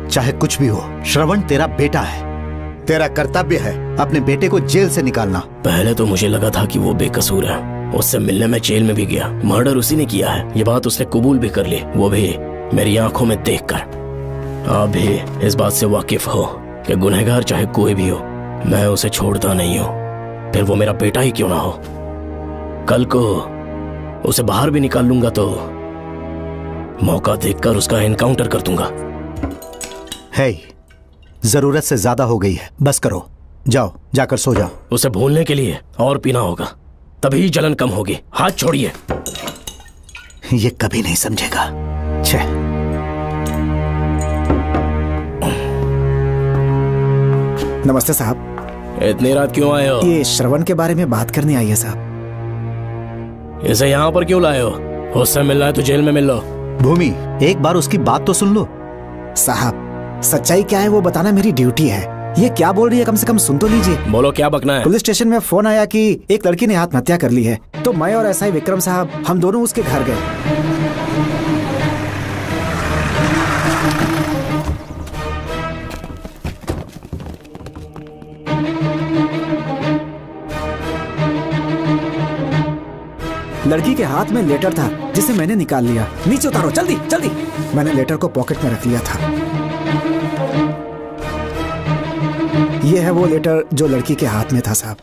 चाहे कुछ भी हो। श्रवण तेरा बेटा है, तेरा कर्तव्य है अपने बेटे को जेल से निकालना। पहले तो मुझे लगा था कि वो बेकसूर है, उससे मिलने में जेल में भी गया, मर्डर उसी ने किया है, ये बात उसने कबूल भी कर ली, वो भी मेरी आंखों में देखकर। आप भी इस बात से वाकिफ हो कि गुनहगार चाहे कोई भी हो, मैं उसे छोड़ता नहीं हूँ, फिर वो मेरा बेटा ही क्यों ना हो। कल को उसे बाहर भी निकाल लूंगा तो मौका देखकर उसका एनकाउंटर कर दूंगा। है, जरूरत से ज्यादा हो गई है, बस करो, जाओ जाकर सो जाओ। उसे भूलने के लिए और पीना होगा, तभी जलन कम होगी। हाथ छोड़िए। ये कभी नहीं समझेगा। छे। नमस्ते साहब। इतनी रात क्यों आए हो? ये श्रवण के बारे में बात करने आई है साहब। इसे यहाँ पर क्यों लाए हो? उससे मिलना है तो जेल में मिल लो। भूमि, एक बार उसकी बात तो सुन लो। साहब, सच्चाई क्या है वो बताना मेरी ड्यूटी है। ये क्या बोल रही है, कम से कम सुन तो लीजिए। बोलो, क्या बकना है? पुलिस स्टेशन में फोन आया कि एक लड़की ने आत्महत्या कर ली है, तो मैं और एसआई विक्रम साहब हम दोनों उसके घर गए। लड़की के हाथ में लेटर था जिसे मैंने निकाल लिया। नीचे उतारो, जल्दी जल्दी। मैंने लेटर को पॉकेट में रख लिया था। ये है वो लेटर जो लड़की के हाथ में था साहब।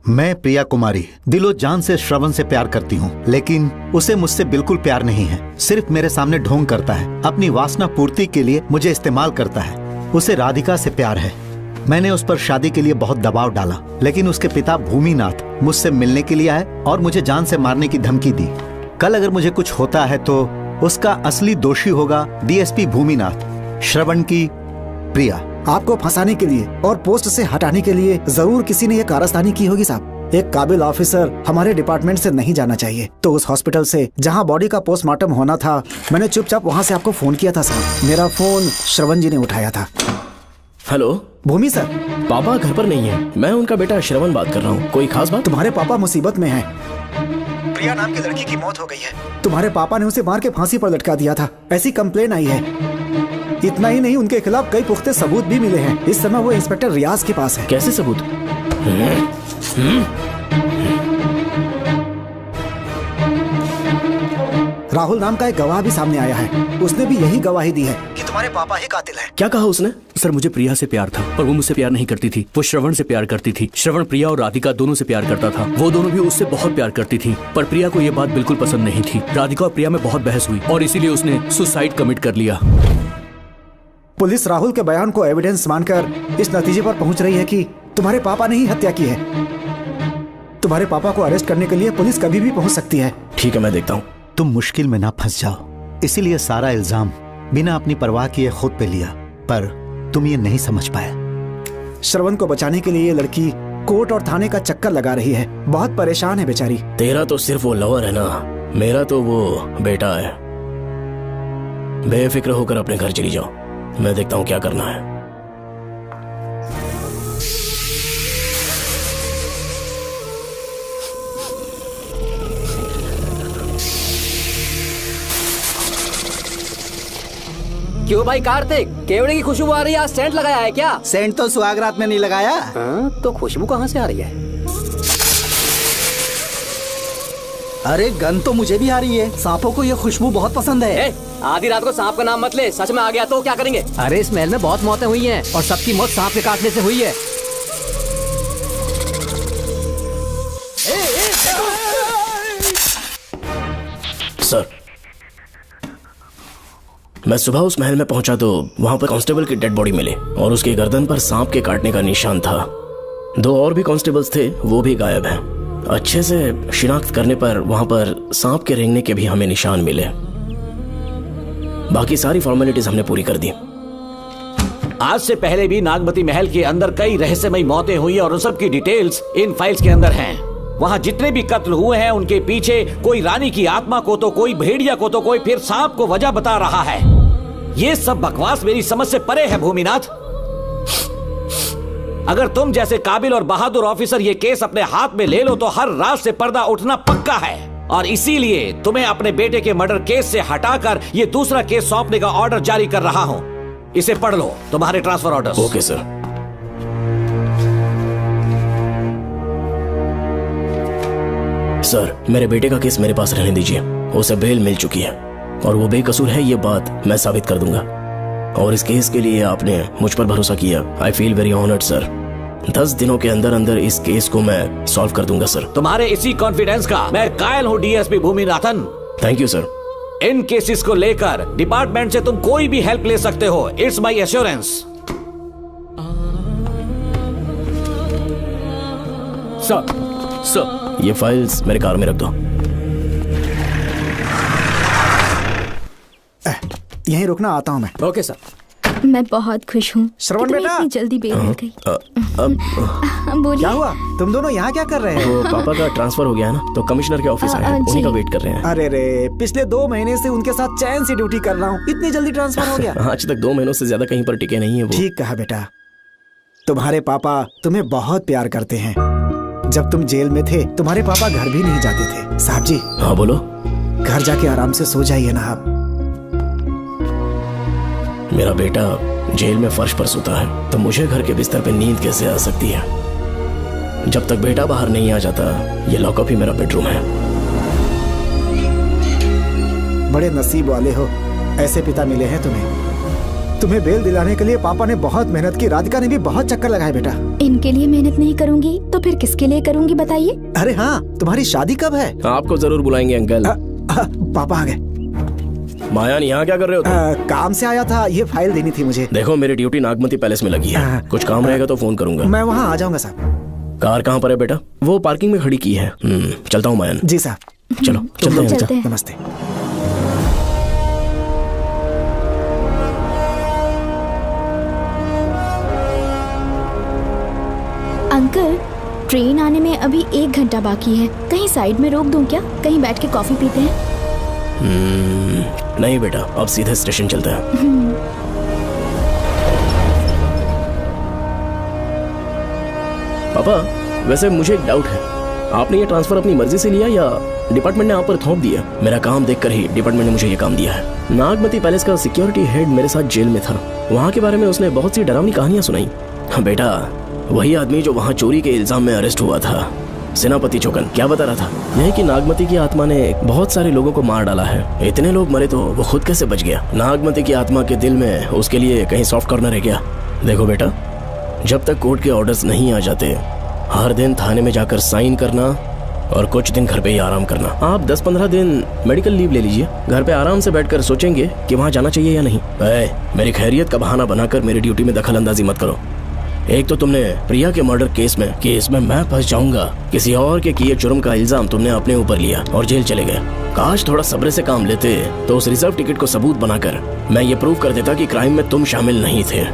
मैं प्रिया कुमारी दिलो जान से श्रवण से प्यार करती हूँ, लेकिन उसे मुझसे बिल्कुल प्यार नहीं है। सिर्फ मेरे सामने ढोंग करता है, अपनी वासना पूर्ति के लिए मुझे इस्तेमाल करता है। उसे राधिका से प्यार है। मैंने उस पर शादी के लिए बहुत दबाव डाला, लेकिन उसके पिता भूमिनाथ मुझसे मिलने के लिए आए और मुझे जान से मारने की धमकी दी। कल अगर मुझे कुछ होता है तो उसका असली दोषी होगा डीएसपी भूमिनाथ। श्रवण की प्रिया। आपको फंसाने के लिए और पोस्ट से हटाने के लिए जरूर किसी ने ये कारस्तानी की होगी साहब। एक काबिल ऑफिसर हमारे डिपार्टमेंट से नहीं जाना चाहिए। तो उस हॉस्पिटल से जहां बॉडी का पोस्टमार्टम होना था, मैंने चुपचाप वहां से आपको फोन किया था साहब। मेरा फोन श्रवण जी ने उठाया था। हेलो भूमि सर। पापा घर पर नहीं है। मैं उनका बेटा श्रवण बात कर रहा हूँ। कोई खास बात? तुम्हारे पापा मुसीबत में हैं। प्रिया नाम की लड़की की मौत हो गई है। तुम्हारे पापा ने उसे मार के फांसी पर लटका दिया था, ऐसी कंप्लेन आई है। इतना ही नहीं, उनके खिलाफ कई पुख्ते सबूत भी मिले हैं। इस समय वो इंस्पेक्टर रियाज के पास है। कैसे सबूत? राहुल नाम का एक गवाह भी सामने आया है। उसने भी यही गवाही दी है कि तुम्हारे पापा ही कातिल है। क्या कहा उसने? सर, मुझे प्रिया से प्यार था, पर वो मुझसे प्यार नहीं करती थी। वो श्रवण से प्यार करती थी। श्रवण प्रिया और राधिका दोनों से प्यार करता था। वो दोनों भी उससे बहुत प्यार करती थी, पर प्रिया को ये बात बिल्कुल पसंद नहीं थी। राधिका और प्रिया में बहुत बहस हुई और इसीलिए उसने सुसाइड कमिट कर लिया। पुलिस राहुल के बयान को एविडेंस मानकर इस नतीजे पर पहुंच रही है कि तुम्हारे पापा ने ही हत्या की है। तुम्हारे पापा को अरेस्ट करने के लिए पुलिस कभी भी पहुंच सकती है। ठीक है, मैं देखता हूँ। तुम मुश्किल में ना फंस जाओ, इसीलिए सारा इल्जाम बिना अपनी परवाह किए खुद पे लिया, पर तुम ये नहीं समझ पाए। श्रवण को बचाने के लिए ये लड़की कोर्ट और थाने का चक्कर लगा रही है। बहुत परेशान है बेचारी। तेरा तो सिर्फ वो लवर है ना, मेरा तो वो बेटा है। बेफिक्र होकर अपने घर चली जाओ, मैं देखता हूँ क्या करना है। क्यों भाई कार्तिक, केवड़े की खुशबू आ रही है, आज सेंट लगाया है क्या? सेंट तो सुहागरात में नहीं लगाया। तो खुशबू कहाँ से आ रही है? अरे गन तो मुझे भी आ रही है। सांपों को ये खुशबू बहुत पसंद है। आधी रात को सांप का नाम मत ले, सच में आ गया तो क्या करेंगे? अरे इस महल में बहुत मौतें हुई हैं और सबकी मौत सांप के काटने से हुई है। सर, मैं सुबह उस महल में पहुंचा तो वहां पर कांस्टेबल की डेड बॉडी मिली और उसकी गर्दन पर सांप के काटने का निशान था। 2 और भी कांस्टेबल्स थे, वो भी गायब हैं। अच्छे से शिनाख्त करने पर वहां पर सांप के रेंगने के भी हमें निशान मिले। बाकी सारी फॉर्मेलिटीज हमने पूरी कर दी। आज से पहले भी नागमती महल के अंदर कई रहस्यमयी मौतें हुई और उन सब की डिटेल्स इन फाइल्स के अंदर हैं। वहाँ जितने भी कत्ल हुए हैं उनके पीछे कोई रानी की आत्मा को तो कोई भेड़िया को तो कोई फिर सांप को वजह बता रहा है। ये सब बकवास मेरी समझ से परे है भूमिनाथ। अगर तुम जैसे काबिल और बहादुर ऑफिसर ये केस अपने हाथ में ले लो तो हर रात से पर्दा उठना पक्का है, और इसीलिए तुम्हें अपने बेटे के मर्डर केस से हटाकर ये दूसरा केस सौंपने का ऑर्डर जारी कर रहा हूं। इसे पढ़ लो, तुम्हारे transfer order. Okay sir. Sir, मेरे बेटे का केस मेरे पास रहने दीजिए। उसे बेल मिल चुकी है और वो बेकसूर है, ये बात मैं साबित कर दूंगा। और इस केस के लिए आपने मुझ पर भरोसा किया। I feel very honoured sir. 10 दिनों के अंदर अंदर इस केस को मैं सॉल्व कर दूंगा सर। तुम्हारे इसी कॉन्फिडेंस का मैं कायल हूँ DSP Bhuminathan. Thank you sir. In cases को लेकर डिपार्टमेंट से तुम कोई भी हेल्प ले सकते हो, इट्स माई एश्योरेंस। सर, ये फाइल्स मेरे कार में रख दो। यहीं रुकना, आता हूं मैं। Okay sir. मैं बहुत खुश हूँ। श्रवण बेटा, इतनी जल्दी बेल मिल गई। बोलिए। क्या हुआ? तुम दोनों यहाँ क्या कर रहे वो हैं? पापा का ट्रांसफर हो गया है ना, तो कमिश्नर के ऑफिस आए हैं, उन्हीं का वेट कर रहे हैं। अरे रे, पिछले 2 महीने से उनके साथ चैन से ड्यूटी कर रहा हूँ, इतनी जल्दी ट्रांसफर हो गया? आज तक 2 महीनों से ज्यादा कहीं पर टिके नहीं है वो। ठीक कहा बेटा, तुम्हारे पापा तुम्हें बहुत प्यार करते हैं। जब तुम जेल में थे तुम्हारे पापा घर भी नहीं जाते थे। साहब जी। हाँ बोलो। घर जाके आराम से सो जाइए ना आप। मेरा बेटा जेल में फर्श पर सोता है तो मुझे घर के बिस्तर पे नींद कैसे आ सकती है? जब तक बेटा बाहर नहीं आ जाता, ये लॉकअप ही मेरा बेडरूम है। बड़े नसीब वाले हो, ऐसे पिता मिले हैं तुम्हें। तुम्हें बेल दिलाने के लिए पापा ने बहुत मेहनत की, राधिका ने भी बहुत चक्कर लगाए बेटा। इनके लिए मेहनत नहीं करूंगी तो फिर किसके लिए करूंगी बताइए? अरे हाँ, तुम्हारी शादी कब है? आपको जरूर बुलाएंगे अंकल। पापा आ गए। मायान, यहाँ क्या कर रहे हो तुम? काम से आया था, ये फाइल देनी थी मुझे। देखो मेरी ड्यूटी नागमती पैलेस में लगी है, कुछ काम रहेगा तो फोन करूंगा। मैं वहाँ आ जाऊंगा साहब। कार कहाँ पर है बेटा? वो पार्किंग में खड़ी की है। चलता हूँ मायान। जी साहब। चलो चलते हैं। नमस्ते। अंकल, ट्रेन आने में अभी 1 घंटा बाकी है, कहीं साइड में रोक दूं क्या? कहीं बैठ के कॉफी पीते हैं? नहीं बेटा, अब सीधे स्टेशन चलते हैं। पापा, वैसे मुझे एक डाउट है, आपने ये ट्रांसफर अपनी मर्जी से लिया या डिपार्टमेंट ने आप पर थोप दिया? मेरा काम देखकर ही डिपार्टमेंट ने मुझे ये काम दिया है। नागमती पैलेस का सिक्योरिटी हेड मेरे साथ जेल में था, वहाँ के बारे में उसने बहुत सी डरावनी कहानियां सुनाई। बेटा, वही आदमी जो वहाँ चोरी के इल्जाम में अरेस्ट हुआ था, सेनापति चौकन, क्या बता रहा था? यह कि नागमती की आत्मा ने बहुत सारे लोगों को मार डाला है। इतने लोग मरे तो वो खुद कैसे बच गया? नागमती की आत्मा के दिल में उसके लिए कहीं सॉफ्ट कॉर्नर है क्या? देखो बेटा, जब तक कोर्ट के ऑर्डर्स नहीं आ जाते, हर दिन थाने में जाकर साइन करना और कुछ दिन घर पे ही आराम करना। आप 10-15 दिन मेडिकल लीव ले लीजिए, घर पे आराम से बैठकर सोचेंगे कि वहाँ जाना चाहिए या नहीं। मेरी खैरियत का बहाना बनाकर मेरी ड्यूटी में दखल अंदाजी मत करो। एक तो तुमने प्रिया के मर्डर केस में कि इसमें मैं फंस जाऊंगा, किसी और के किए जुर्म का इल्जाम तुमने अपने ऊपर लिया और जेल चले गए। काश थोड़ा सब्र से काम लेते तो उस रिजर्व टिकट को सबूत बनाकर मैं ये प्रूव कर देता कि क्राइम में तुम शामिल नहीं थे।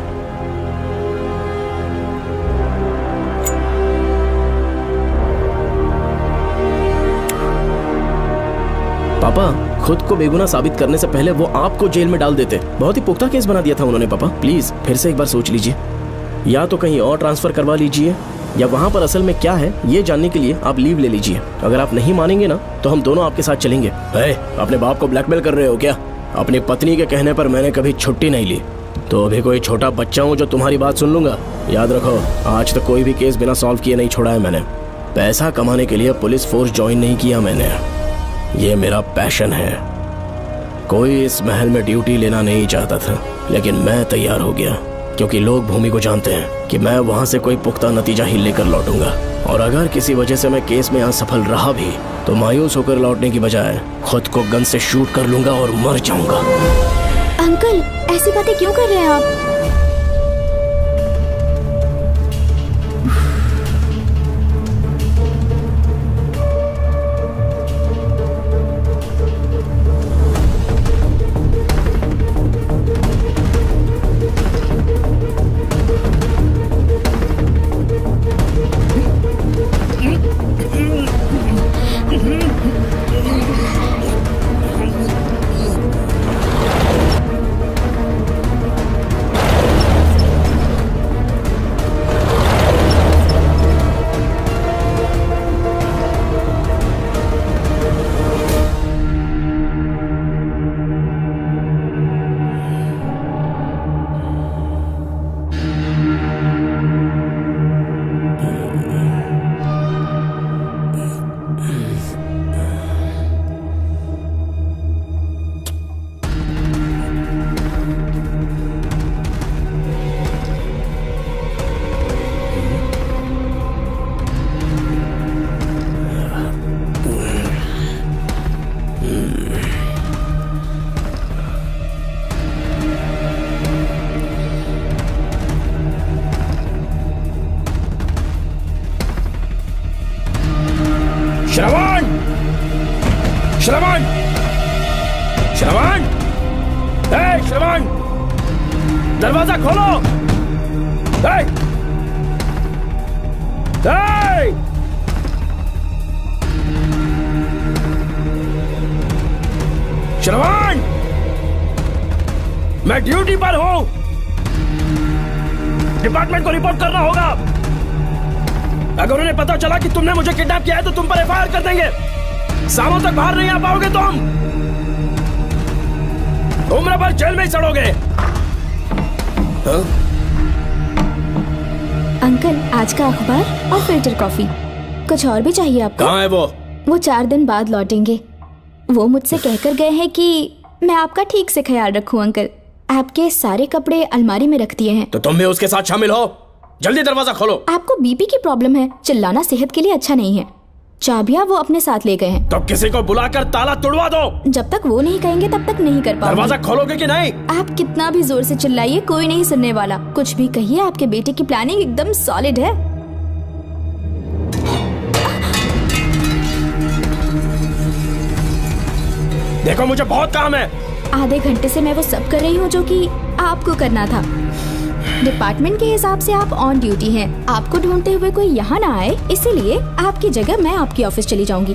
पापा, खुद को बेगुनाह साबित करने से पहले वो आपको जेल में डाल देते। बहुत ही पुख्ता केस बना दिया था उन्होंने। पापा प्लीज फिर से एक बार सोच लीजिए, या तो कहीं और ट्रांसफर करवा लीजिए या वहाँ पर असल में क्या है ये जानने के लिए आप लीव ले लीजिए। अगर आप नहीं मानेंगे ना तो हम दोनों आपके साथ चलेंगे। अपने बाप को ब्लैकमेल कर रहे हो क्या? अपनी पत्नी के कहने पर मैंने कभी छुट्टी नहीं ली, तो अभी कोई छोटा बच्चा हूँ जो तुम्हारी बात सुन लूंगा? याद रखो, आज तक कोई भी केस बिना सॉल्व किए नहीं छोड़ा है मैंने। पैसा कमाने के लिए पुलिस फोर्स ज्वाइन नहीं किया मैंने, ये मेरा पैशन है। कोई इस महल में ड्यूटी लेना नहीं चाहता था, लेकिन मैं तैयार हो गया क्योंकि लोग भूमि को जानते हैं कि मैं वहां से कोई पुख्ता नतीजा ही लेकर लौटूंगा। और अगर किसी वजह से मैं केस में असफल रहा भी तो मायूस होकर लौटने की बजाय खुद को गन से शूट कर लूंगा और मर जाऊंगा। अंकल, ऐसी बातें क्यों कर रहे हैं आप? श्रवण! श्रवण! श्रवण! श्रवण! दरवाजा खोलो। श्रवण, मैं ड्यूटी पर हूं। डिपार्टमेंट को रिपोर्ट करना होगा। अगर उन्हें पता चला कि तुमने मुझे किडनैप किया है तो तुम पर एफआईआर कर देंगे। शामों तक बाहर नहीं आ पाओगे तुम। उम्र भर जेल में ही सड़ोगे। अंकल, आज का अखबार और फिल्टर कॉफी। कुछ और भी चाहिए आपको? कहाँ है वो? वो 4 दिन बाद लौटेंगे। वो मुझसे कहकर गए हैं कि मैं आपका ठीक से ख्याल रखूं। अंकल, आपके सारे कपड़े अलमारी में रख दिए हैं। तो तुम भी उसके साथ शामिल हो। जल्दी दरवाजा खोलो। आपको बीपी की प्रॉब्लम है, चिल्लाना सेहत के लिए अच्छा नहीं है। चाबियां वो अपने साथ ले गए हैं। तो किसी को बुलाकर ताला तोड़वा दो। जब तक वो नहीं कहेंगे तब तक नहीं कर पाओगे। दरवाजा खोलोगे कि नहीं? आप कितना भी जोर से चिल्लाइए, कोई नहीं सुनने वाला। कुछ भी कहिए, आपके बेटे की प्लानिंग एकदम सॉलिड है। देखो, मुझे बहुत काम है। आधे घंटे से मैं वो सब कर रही हूँ जो कि आपको करना था। डिपार्टमेंट के हिसाब से आप ऑन ड्यूटी हैं। आपको ढूंढते हुए कोई यहाँ ना आए, इसीलिए आपकी जगह मैं आपकी ऑफिस चली जाऊंगी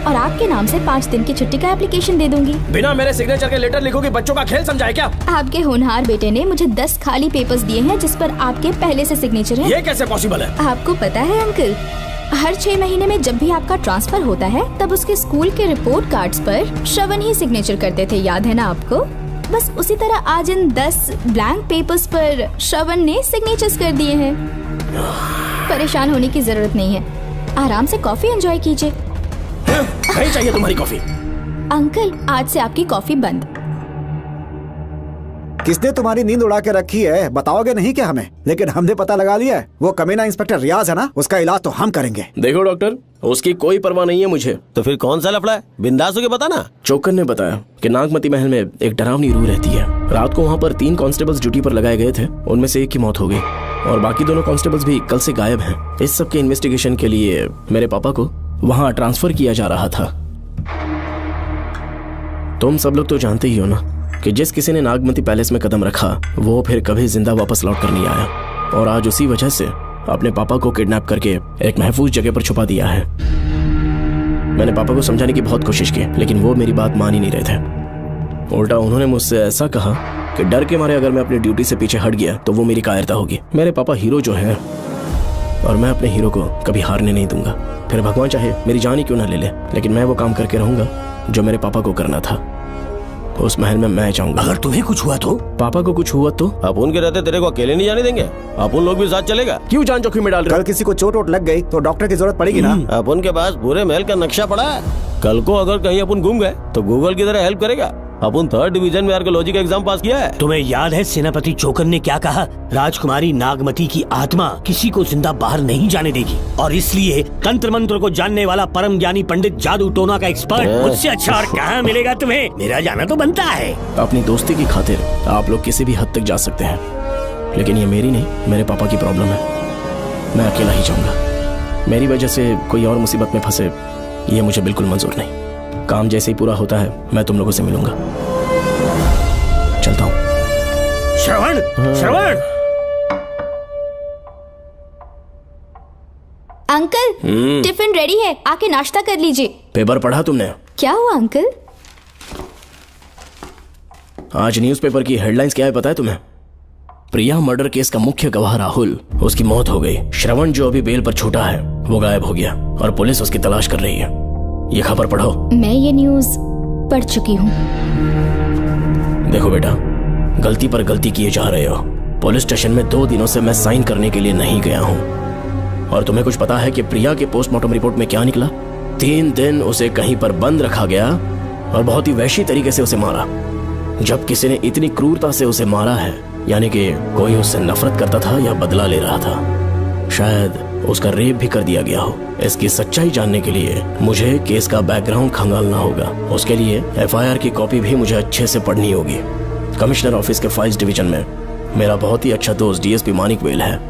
और आपके नाम से 5 दिन की छुट्टी का एप्लीकेशन दे दूंगी। बिना मेरे सिग्नेचर के लेटर लिखोगे? बच्चों का खेल समझा है क्या? आपके होनहार बेटे ने मुझे 10 खाली पेपर्स दिए हैं जिस पर आपके पहले से सिग्नेचर है। ये कैसे पॉसिबल है? आपको पता है अंकल, हर 6 महीने में जब भी आपका ट्रांसफर होता है तब उसके स्कूल के रिपोर्ट कार्ड्स पर श्रवण ही सिग्नेचर करते थे, याद है ना आपको? बस उसी तरह आज इन 10 ब्लैंक पेपर्स पर श्रवण ने सिग्नेचर्स कर दिए हैं। परेशान होने की जरूरत नहीं है, आराम से कॉफी एंजॉय कीजिए। नहीं चाहिए तुम्हारी कॉफी। अंकल, आज से आपकी कॉफी बंद। किसने तुम्हारी नींद उड़ा के रखी है बताओगे नहीं क्या हमें? लेकिन हमने पता लगा लिया है, वो कमीना इंस्पेक्टर रियाज है ना, उसका इलाज तो हम करेंगे। देखो डॉक्टर, उसकी कोई परवाह नहीं है मुझे। तो फिर कौन सा लफड़ा है? बिंदास होके बता ना। चोकर ने बताया कि नागमती महल में एक डरावनी रूह रहती है। रात को वहाँ पर 3 कांस्टेबल्स ड्यूटी पर लगाए गए थे, उनमें से एक की मौत हो गई और बाकी दोनों कांस्टेबल्स भी कल से गायब हैं। इस सब के इन्वेस्टिगेशन के लिए मेरे पापा को वहाँ ट्रांसफर किया जा रहा था। तुम सब लोग तो जानते ही हो ना कि जिस किसी ने नागमती पैलेस में कदम रखा वो फिर कभी जिंदा वापस लौट कर नहीं आया, और आज उसी वजह से अपने पापा को किडनैप करके एक महफूज जगह पर छुपा दिया है। मैंने पापा को समझाने की बहुत कोशिश की, लेकिन वो मेरी बात मान ही नहीं रहे थे। उल्टा उन्होंने मुझसे ऐसा कहा कि डर के मारे अगर मैं अपनी ड्यूटी से पीछे हट गया तो वो मेरी कायरता होगी। मेरे पापा हीरो जो है और मैं अपने हीरो को कभी हारने नहीं दूंगा। फिर भगवान चाहे मेरी जान ही क्यों ना ले ले, लेकिन मैं वो काम करके रहूंगा जो मेरे पापा को करना था। उस महल में मैं जाऊंगा। अगर तुम्हें कुछ हुआ तो? पापा को कुछ हुआ तो? अपुन के रहते तेरे को अकेले नहीं जाने देंगे। अपुन लोग भी साथ चलेगा। क्यों जान जोखिम में डाल रहे? कल किसी को चोट वोट लग गई तो डॉक्टर की जरूरत पड़ेगी ना। अपुन के पास पूरे महल का नक्शा पड़ा है। कल को अगर कहीं अपन गुम गए तो गूगल की तरह हेल्प करेगा। अपन 3rd डिवीजन में आर्कियोलॉजी का एग्जाम पास किया है। तुम्हें याद है सेनापति चोकर ने क्या कहा? राजकुमारी नागमती की आत्मा किसी को जिंदा बाहर नहीं जाने देगी, और इसलिए तंत्र मंत्र को जानने वाला परम ज्ञानी पंडित जादू टोना का एक्सपर्ट मुझसे अच्छा और कहाँ मिलेगा तुम्हें? मेरा जाना तो बनता है। अपनी दोस्ती की खातिर आप लोग किसी भी हद तक जा सकते हैं, लेकिन ये मेरी नहीं, मेरे पापा की प्रॉब्लम है। मैं अकेला ही जाऊंगा। मेरी वजह से कोई और मुसीबत में फंसे ये मुझे बिल्कुल मंजूर नहीं। काम जैसे ही पूरा होता है मैं तुम लोगों से मिलूंगा। चलता हूँ। श्रवण, श्रवण। अंकल, टिफिन रेडी है, आके नाश्ता कर लीजिए। पेपर पढ़ा तुमने? क्या हुआ अंकल? आज न्यूज़पेपर की हेडलाइंस क्या है पता है तुम्हें? प्रिया मर्डर केस का मुख्य गवाह राहुल, उसकी मौत हो गई। श्रवण जो अभी बेल पर छूटा है वो गायब हो गया और पुलिस उसकी तलाश कर रही है। ये खबर पढ़ो। मैं ये न्यूज़ पढ़ चुकी हूँ। देखो बेटा, गलती पर गलती किए जा रहे हो। पुलिस स्टेशन में 2 दिनों से मैं साइन करने के लिए नहीं गया हूँ, और तुम्हें कुछ पता है कि प्रिया के पोस्टमार्टम रिपोर्ट में क्या निकला? 3 दिन उसे कहीं पर बंद रखा गया और बहुत ही वैशी तरीके से उसे मारा। जब किसी ने इतनी क्रूरता से उसे मारा है, यानी कि कोई उससे नफरत करता था या बदला ले रहा था। शायद उसका रेप भी कर दिया गया हो। इसकी सच्चाई जानने के लिए मुझे केस का बैकग्राउंड खंगालना होगा। उसके लिए एफआईआर की कॉपी भी मुझे अच्छे से पढ़नी होगी। कमिश्नर ऑफिस के फाइल्स डिवीजन में मेरा बहुत ही अच्छा दोस्त डीएसपी मानिक वेल है।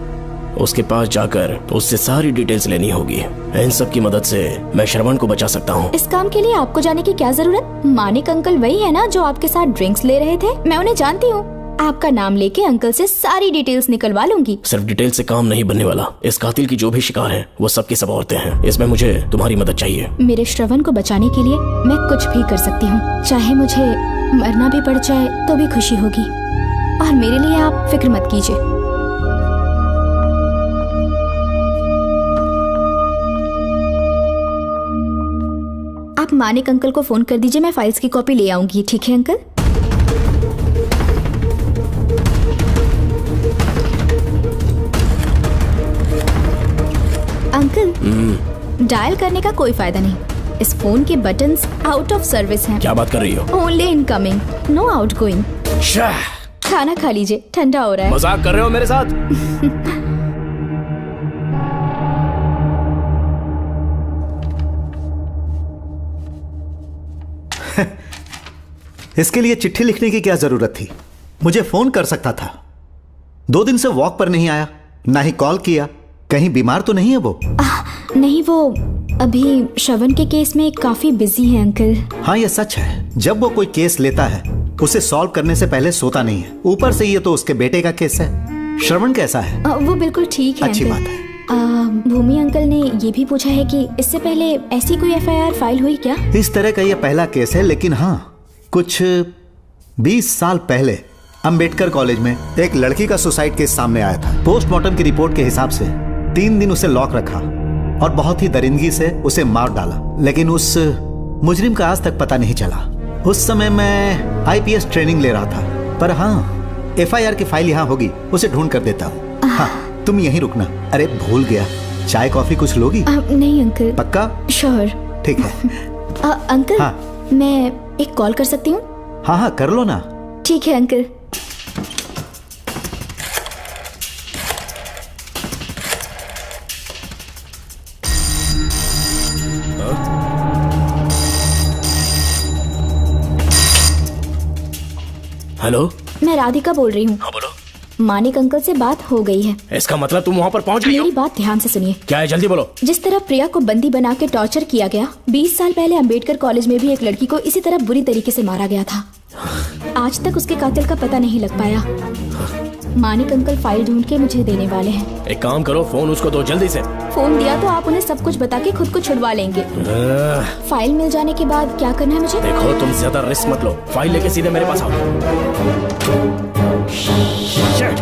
उसके पास जाकर उससे सारी डिटेल्स लेनी होगी। इन सब की मदद से मैं श्रवण को बचा सकता हूँ। इस काम के लिए आपको जाने की क्या जरूरत? मानिक अंकल वही है ना जो आपके साथ ड्रिंक्स ले रहे थे? मैं उन्हें जानती हूँ। आपका नाम लेके अंकल से सारी डिटेल्स निकलवा लूंगी। सिर्फ डिटेल से काम नहीं बनने वाला। इस कातिल की जो भी शिकार है वो सबकी सब औरतें हैं। इसमें मुझे तुम्हारी मदद चाहिए। मेरे श्रवण को बचाने के लिए मैं कुछ भी कर सकती हूँ। चाहे मुझे मरना भी पड़ जाए तो भी खुशी होगी। और मेरे लिए आप फिक्र मत कीजिए। आप मानिक अंकल को फोन कर दीजिए, मैं फाइल्स की कॉपी ले आऊंगी। ठीक है अंकल? अंकल, डायल करने का कोई फायदा नहीं। इस फोन के बटन्स आउट ऑफ सर्विस हैं। क्या बात कर रही हो? Only incoming, no outgoing. खाना खा लीजिए, ठंडा हो रहा है। मजाक कर रहे हो मेरे साथ? इसके लिए चिट्ठी लिखने की क्या जरूरत थी? मुझे फोन कर सकता था। 2 दिन से वॉक पर नहीं आया, ना ही कॉल किया। कहीं बीमार तो नहीं है वो? नहीं, वो अभी श्रवण के केस में काफी बिजी है अंकल। हाँ, ये सच है। जब वो कोई केस लेता है उसे सॉल्व करने से पहले सोता नहीं है। ऊपर से ये तो उसके बेटे का केस है। श्रवण कैसा है? वो बिल्कुल ठीक है। अच्छी अंकल। बात है। भूमि अंकल ने ये भी पूछा है कि इससे पहले ऐसी कोई FIR फाइल हुई क्या? इस तरह का ये पहला केस है, लेकिन हाँ, कुछ 20 साल पहले अंबेडकर कॉलेज में एक लड़की का सुसाइड केस सामने आया था। पोस्टमार्टम की रिपोर्ट के हिसाब से 3 दिन उसे लॉक रखा और बहुत ही दरिंदगी से उसे मार डाला। लेकिन उस मुजरिम का आज तक पता नहीं चला। उस समय मैं IPS ट्रेनिंग ले रहा था। पर हाँ, FIR की फाइल यहाँ होगी, उसे ढूंढ कर देता हूँ। हाँ, तुम यहीं रुकना। अरे भूल गया, चाय कॉफी कुछ लोगी? नहीं अंकल। पक्का? श्योर। ठीक है। अंकल, हाँ। मैं एक कॉल कर सकती हूँ? हाँ हाँ, कर लो ना। ठीक है अंकल। हेलो, मैं राधिका बोल रही हूँ। हाँ बोलो। मानिक अंकल से बात हो गई है। इसका मतलब तुम वहाँ पर पहुँच गई हो? मेरी बात ध्यान से सुनिए। क्या है, जल्दी बोलो। जिस तरह प्रिया को बंदी बना के टॉर्चर किया गया, 20 साल पहले अंबेडकर कॉलेज में भी एक लड़की को इसी तरह बुरी तरीके से मारा गया था। आज तक उसके कातिल का पता नहीं लग पाया। मानिक अंकल फाइल ढूंढ के मुझे देने वाले हैं। एक काम करो, फोन उसको दो जल्दी से। फोन दिया तो आप उन्हें सब कुछ बता के खुद को छुड़वा लेंगे। फाइल मिल जाने के बाद क्या करना है मुझे? देखो, तुम ज्यादा रिस्क मत लो। फाइल लेके सीधे मेरे पास आओ। Shit.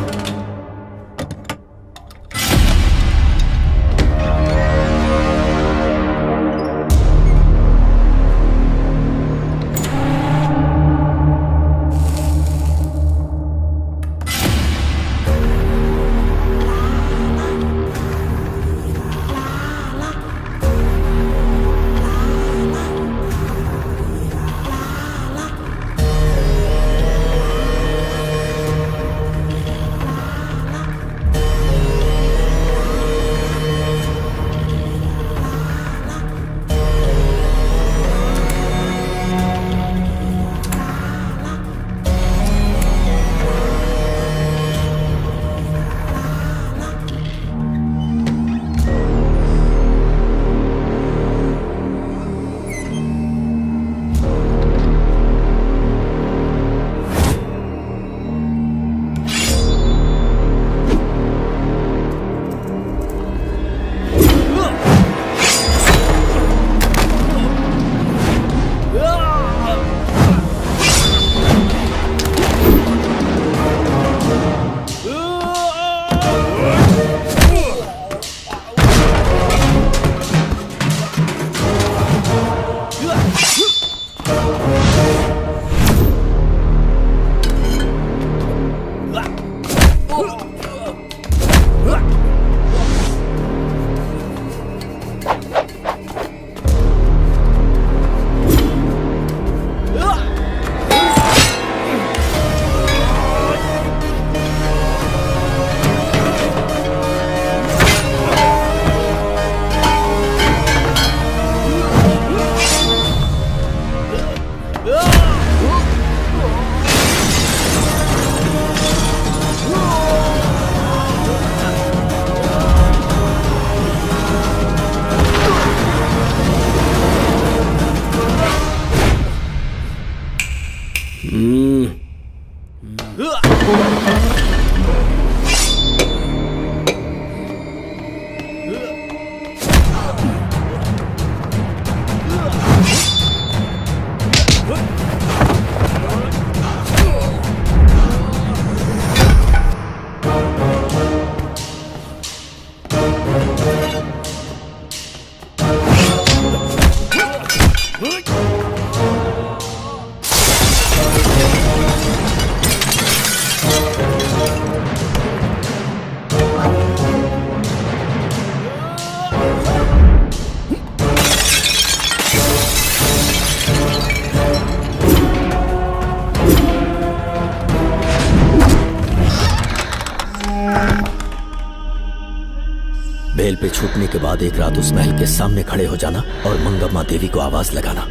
छूटने के बाद एक रात उस महल के सामने खड़े हो जाना और मंगम्मा देवी को आवाज लगाना।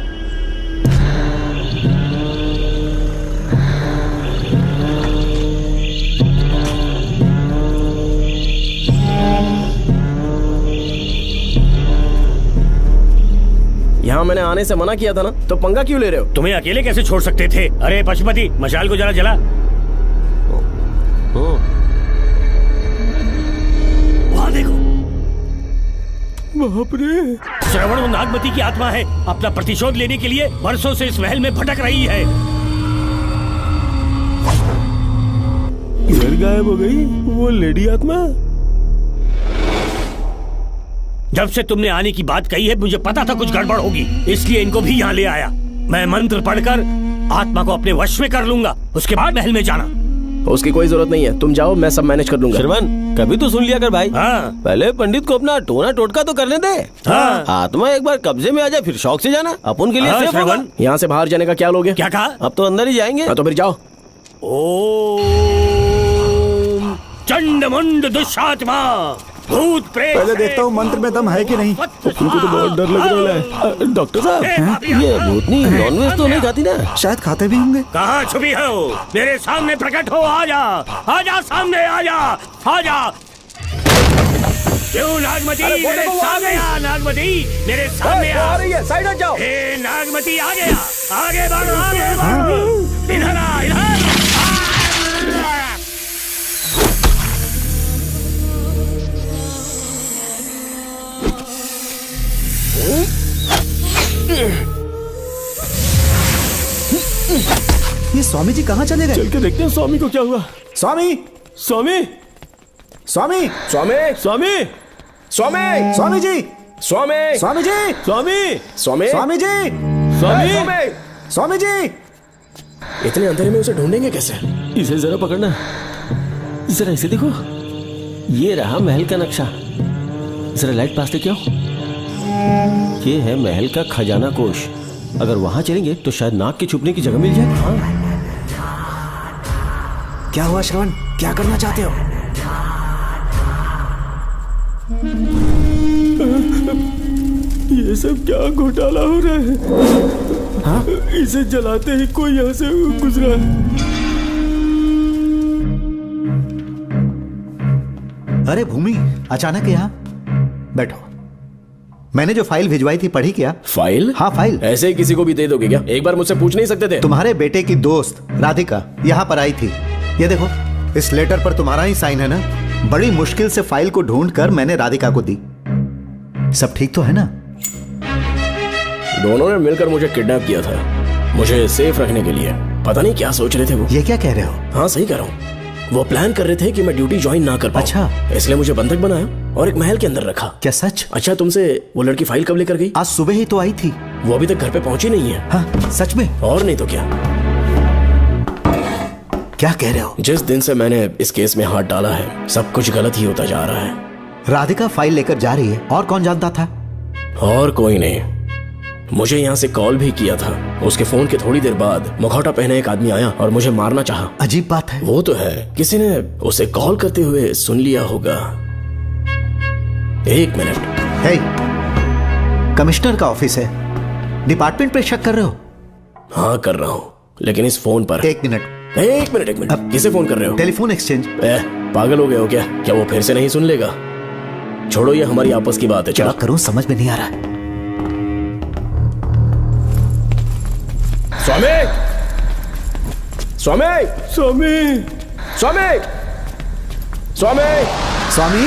यहाँ मैंने आने से मना किया था ना, तो पंगा क्यों ले रहे हो? तुम्हें अकेले कैसे छोड़ सकते थे? अरे पशुपति, मशाल को जरा जला। वहाँ देखो। बाप रे! श्रवण वो नागमती की आत्मा है, अपना प्रतिशोध लेने के लिए वर्षों से इस महल में भटक रही है। घर गायब हो गई वो लेडी आत्मा। जब से तुमने आने की बात कही है मुझे पता था कुछ गड़बड़ होगी, इसलिए इनको भी यहाँ ले आया। मैं मंत्र पढ़कर आत्मा को अपने वश में कर लूंगा, उसके बाद महल में जाना। उसकी कोई जरूरत नहीं है, तुम जाओ, मैं सब मैनेज कर दूंगा। श्रवण, कभी तो सुन लिया कर भाई। हाँ। पहले पंडित को अपना टोना टोटका तो करने दे। हाँ। आत्मा एक बार कब्जे में आ जाए फिर शौक से जाना, अपन के लिए हाँ, सेफ होगा। श्रवण। यहाँ से बाहर जाने का क्या लोगे? क्या कहा? अब तो अंदर ही जाएंगे। तो फिर जाओ। ओम चंडमुंड दुष्टात्मा भूत प्रेत। पहले देखता हूँ मंत्र में दम है कि नहीं। उनको तो बहुत डर लग रहा है। डॉक्टर साहब, ये भूतनी नॉनवेज तो नहीं खाती ना? शायद खाते भी होंगे। कहाँ छुपी हो? मेरे सामने प्रकट हो, आजा, आजा सामने, आजा, आजा। क्यों नागमती मेरे सामने आ, नागमती मेरे सामने आ। साइड हट जाओ। ए नागमती आ गया, आगे बढ़, आगे बढ़, इधर आ, इधर। ये स्वामी जी कहाँ चले गए? चल के देखते हैं स्वामी को क्या हुआ। स्वामी, स्वामी, स्वामी, स्वामी, स्वामी, स्वामी, स्वामी जी, स्वामी, स्वामी जी, स्वामी, स्वामी, स्वामी जी, स्वामी, स्वामी जी। इतने अंधेरे में उसे ढूंढेंगे कैसे? इसे जरा पकड़ना, जरा इसे देखो, ये रहा महल का नक्शा। जरा लाइट पास लेके आओ। ये है महल का खजाना कोष। अगर वहां चलेंगे तो शायद नाग के छुपने की जगह मिल जाए। हाँ। क्या हुआ श्रवण, क्या करना चाहते हो? ये सब क्या घोटाला हो रहा है? हाँ? इसे जलाते ही कोई यहाँ से गुजरा है। अरे भूमि, अचानक यहाँ? बैठो। मैंने जो फाइल भिजवाई थी पढ़ी क्या? फाइल? हाँ फाइल। ऐसे ही किसी को भी दे दोगे क्या? एक बार मुझसे पूछ नहीं सकते थे? तुम्हारे बेटे की दोस्त राधिका यहाँ पर आई थी। ये देखो, इस लेटर पर तुम्हारा ही साइन है ना? बड़ी मुश्किल से फाइल को ढूंढ कर मैंने राधिका को दी। सब ठीक तो है ना? दोनों ने मिलकर मुझे किडनैप किया था, मुझे सेफ रखने के लिए। पता नहीं क्या सोच रहे थे वो। ये क्या कह रहे हो? हाँ सही कह रहा हूँ। वो प्लान कर रहे थे कि मैं ड्यूटी ज्वाइन ना कर पाऊं। अच्छा। इसलिए मुझे बंधक बनाया और एक महल के अंदर रखा। क्या सच? अच्छा, तुमसे वो लड़की फाइल कब लेकर गई? आज सुबह ही तो आई थी। वो अभी तक घर पे पहुंची नहीं है। हाँ, सच में? और नहीं तो क्या। क्या कह रहे हो? जिस दिन से मैंने इस केस में हाथ डाला है सब कुछ गलत ही होता जा रहा है। राधिका फाइल लेकर जा रही है, और कौन जानता था? और कोई नहीं। मुझे यहाँ से कॉल भी किया था। उसके फोन के थोड़ी देर बाद मुखौटा पहने एक आदमी आया और मुझे मारना चाहा। अजीब बात है। वो तो है, किसी ने उसे कॉल करते हुए सुन लिया होगा। एक मिनट। हे, कमिश्नर का ऑफिस है, डिपार्टमेंट पे शक कर रहे हो? हाँ कर रहा हूँ, लेकिन इस फोन पर। एक मिनट। अब किसे फोन कर रहे हो? Telephone exchange. पागल हो गए हो क्या? क्या वो फिर से नहीं सुन लेगा? छोड़ो, ये हमारी आपस की बात है। क्या करूं समझ में नहीं आ रहा है। स्वामी, स्वामी, स्वामी, स्वामी, स्वामी, स्वामी।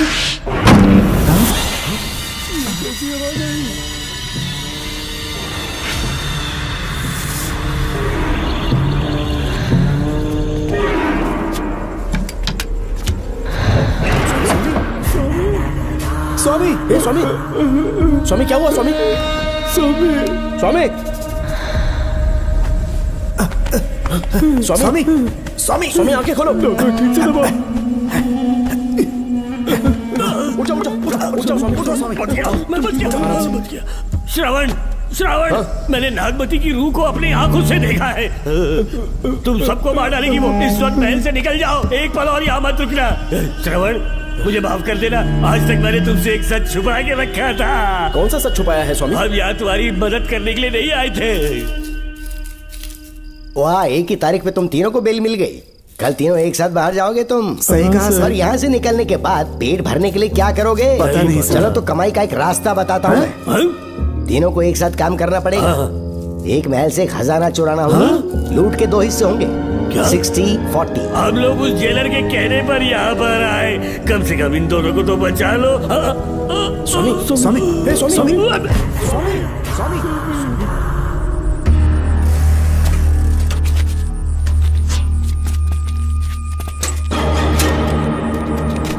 स्वामी, ए स्वामी, स्वामी क्या हुआ? स्वामी, स्वामी, स्वामी, स्वामी, स्वामी, स्वामी आंखें खोलो। ठीक से दबाओ। उठो, उठो, उठो, उठो, स्वामी, उठो, स्वामी। मैं बच गया। श्रवण, श्रावण, मैंने नागमती की रूह को अपनी आंखों से देखा है। तुम सबको मार डालेगी वो। इस वक्त महल से निकल जाओ, एक पल और यहाँ मत रुकना। श्रावण, मुझे माफ कर देना। आज तक मैंने तुमसे एक सच छुपा के रखा था। कौन सा सच छुपाया है स्वामी? हम यहाँ तुम्हारी मदद करने के लिए नहीं आए थे। वाह, एक ही तारीख पे तुम तीनों को बेल मिल गई। कल तीनों एक साथ बाहर जाओगे तुम। सही कहा सर। और यहाँ से निकलने के बाद पेट भरने के लिए क्या करोगे? पता नहीं सर। चलो तो कमाई का एक रास्ता बताता हूँ मैं। तीनों को एक साथ काम करना पड़ेगा। एक महल से खजाना चुराना होगा। लूट के 2 हिस्से होंगे, 60-40। हम लोग उस जेलर के कहने पर यहाँ पर आए। कम से कम इन दोनों को तो बचा लो। स्वामी, स्वामी, हे स्वामी, स्वामी।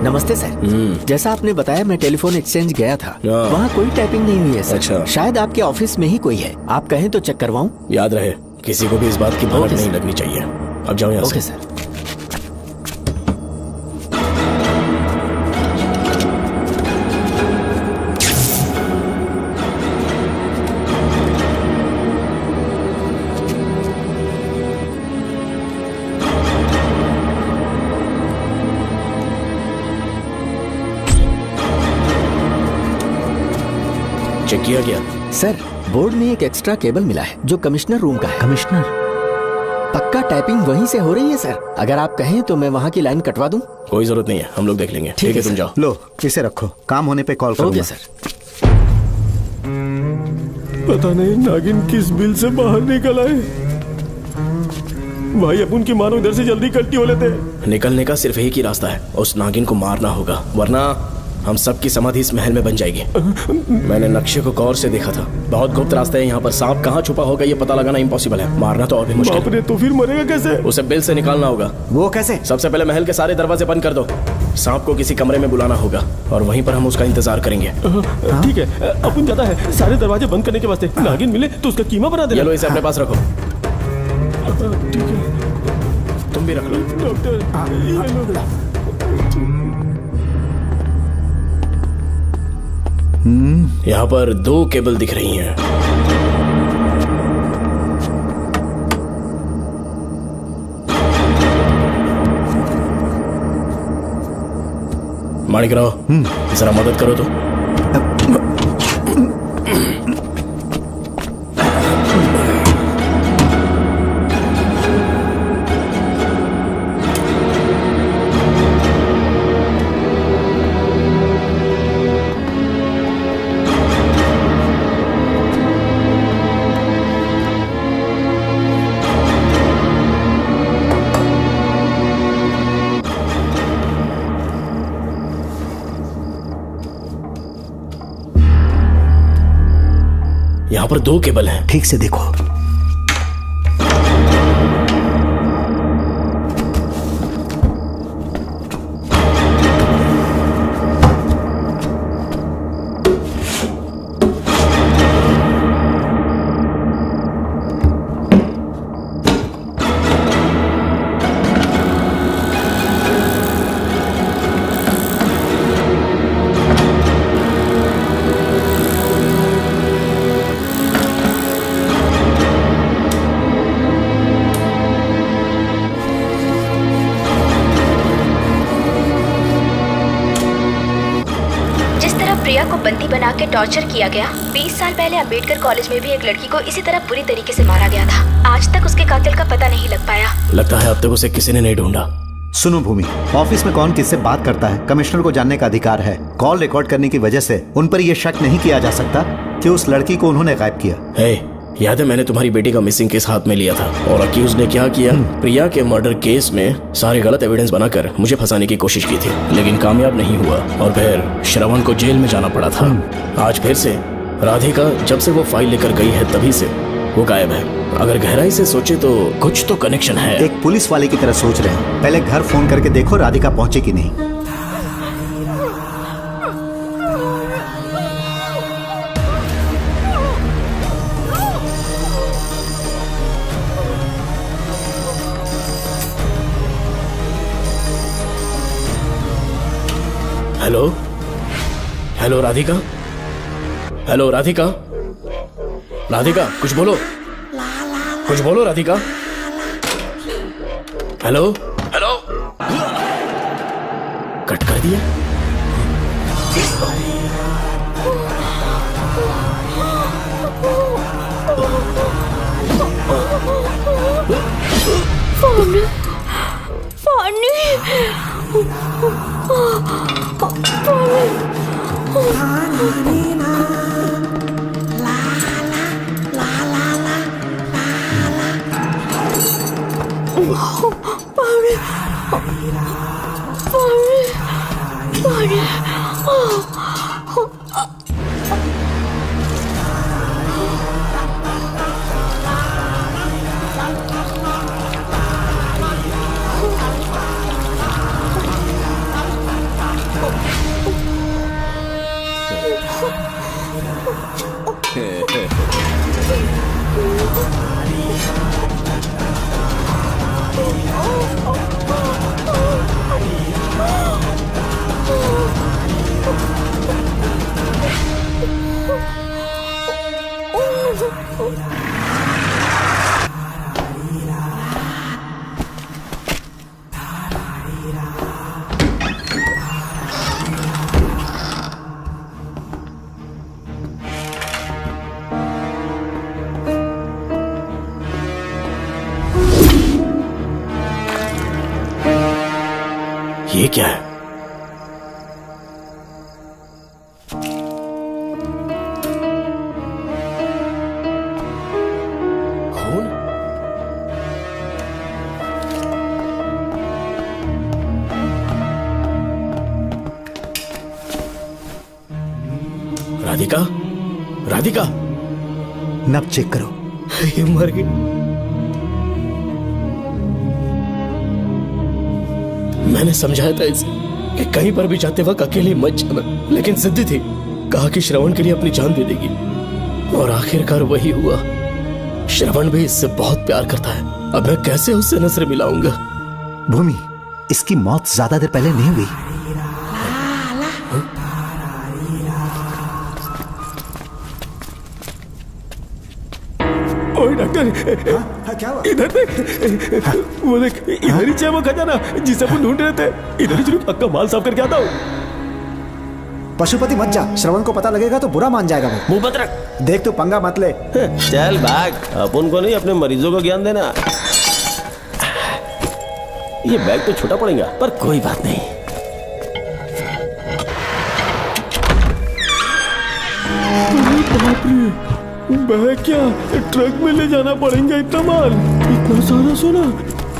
नमस्ते सर। जैसा आपने बताया मैं टेलीफोन एक्सचेंज गया था, वहाँ कोई टाइपिंग नहीं हुई है सर। अच्छा। शायद आपके ऑफिस में ही कोई है, आप कहें तो चेक करवाऊं? याद रहे किसी को भी इस बात की भनक नहीं लगनी चाहिए। अब जाओ यहाँ से। Okay sir. चेक किया गया सर। बोर्ड में एक एक्स्ट्रा केबल मिला है जो कमिश्नर रूम का है। कमिश्नर? पक्का टाइपिंग वहीं से हो रही है सर। अगर आप कहें तो मैं वहाँ की लाइन कटवा दूं? कोई जरूरत नहीं है, हम लोग देख लेंगे। ठीक है, तुम जाओ। लो इसे रखो, काम होने पे कॉल करूंगा। Okay sir. पता नहीं नागिन किस बिल से बाहर निकल आए। भाई अब उनकी मानो इधर से जल्दी कल्टी हो लेते हैं। निकलने का सिर्फ एक ही रास्ता है, उस नागिन को मारना होगा, वरना हम सबकी समाधि इस महल में बन जाएगी। मैंने नक्शे को गौर से देखा था, बहुत गुप्त रास्ता है यहाँ पर। सांप कहाँ छुपा होगा ये पता लगाना इम्पॉसिबल है, मारना तो और भी मुश्किल। बाप रे, तो फिर मरेगा कैसे? उसे बिल से निकालना होगा। वो कैसे? सबसे पहले महल के सारे दरवाजे बंद कर दो। सांप को किसी कमरे में बुलाना होगा और वहीं पर हम उसका इंतजार करेंगे। ठीक है, अपन जाता है सारे दरवाजे बंद करने के वास्ते। नागिन मिले तो उसका कीमा बना देना। चलो इसे अपने पास रखो। ठीक है, तुम भी रख लो। डॉक्टर यहाँ पर 2 केबल दिख रही हैं। माणिकराव, जरा मदद करो तो। यहाँ पर 2 केबल हैं। ठीक से देखो। प्रिया को बंदी बना के टॉर्चर किया गया। 20 साल पहले अंबेडकर कॉलेज में भी एक लड़की को इसी तरह बुरी तरीके से मारा गया था। आज तक उसके कातिल का पता नहीं लग पाया। लगता है अब तक उसे किसी ने नहीं ढूंढा। सुनो भूमि, ऑफिस में कौन किससे बात करता है कमिश्नर को जानने का अधिकार है। कॉल रिकॉर्ड करने की वजह से उन पर यह शक नहीं किया जा सकता कि उस लड़की को उन्होंने गायब किया। याद है मैंने तुम्हारी बेटी का मिसिंग केस हाथ में लिया था और अक्यूज ने क्या किया? प्रिया के मर्डर केस में सारे गलत एविडेंस बनाकर मुझे फंसाने की कोशिश की थी, लेकिन कामयाब नहीं हुआ और फिर श्रवण को जेल में जाना पड़ा था। आज फिर से राधिका जब से वो फाइल लेकर गई है तभी से वो गायब है। अगर गहराई से सोचे तो कुछ तो कनेक्शन है। एक पुलिस वाले की तरह सोच रहे हैं। पहले घर फोन करके देखो राधिका पहुंचे कि नहीं। Hello hello Radhika, hello Radhika, Radhika कुछ बोलो, कुछ बोलो राधिका। हेलो हेलो, कट कर दिया। ये क्या है? खून? राधिका, राधिका, नब चेक करो। ये मर गई। मैंने समझाया था इसे कि कहीं पर भी जाते वक्त अकेले मत जाना, लेकिन जिद्दी थी। कहा कि श्रवण के लिए अपनी जान दे देगी, और आखिरकार वही हुआ। श्रवण भी इससे बहुत प्यार करता है। अब मैं कैसे उससे नजर मिलाऊंगा? भूमि, इसकी मौत ज्यादा देर पहले नहीं हुई। ओए डॉक्टर, क्या हुआ? इधर देख, वो देख, इधर ही है वो खजाना जिसे अपन ढूंढ रहे थे। इधर ही चलो, पक्का माल साफ करके आता हूँ। पशुपति मत जा, श्रवण को पता लगेगा तो बुरा मान जाएगा वो। मुंह मत रख। देख तू पंगा मत ले। चल भाग, अपन को नहीं अपने मरीजों को ज्ञान देना। ये बैग तो छोटा पड़ेगा, पर कोई बात नहीं। बाप रे, बैग क्या ट्रक में ले जाना पड़ेगा इतना माल, इतना सारा सोना,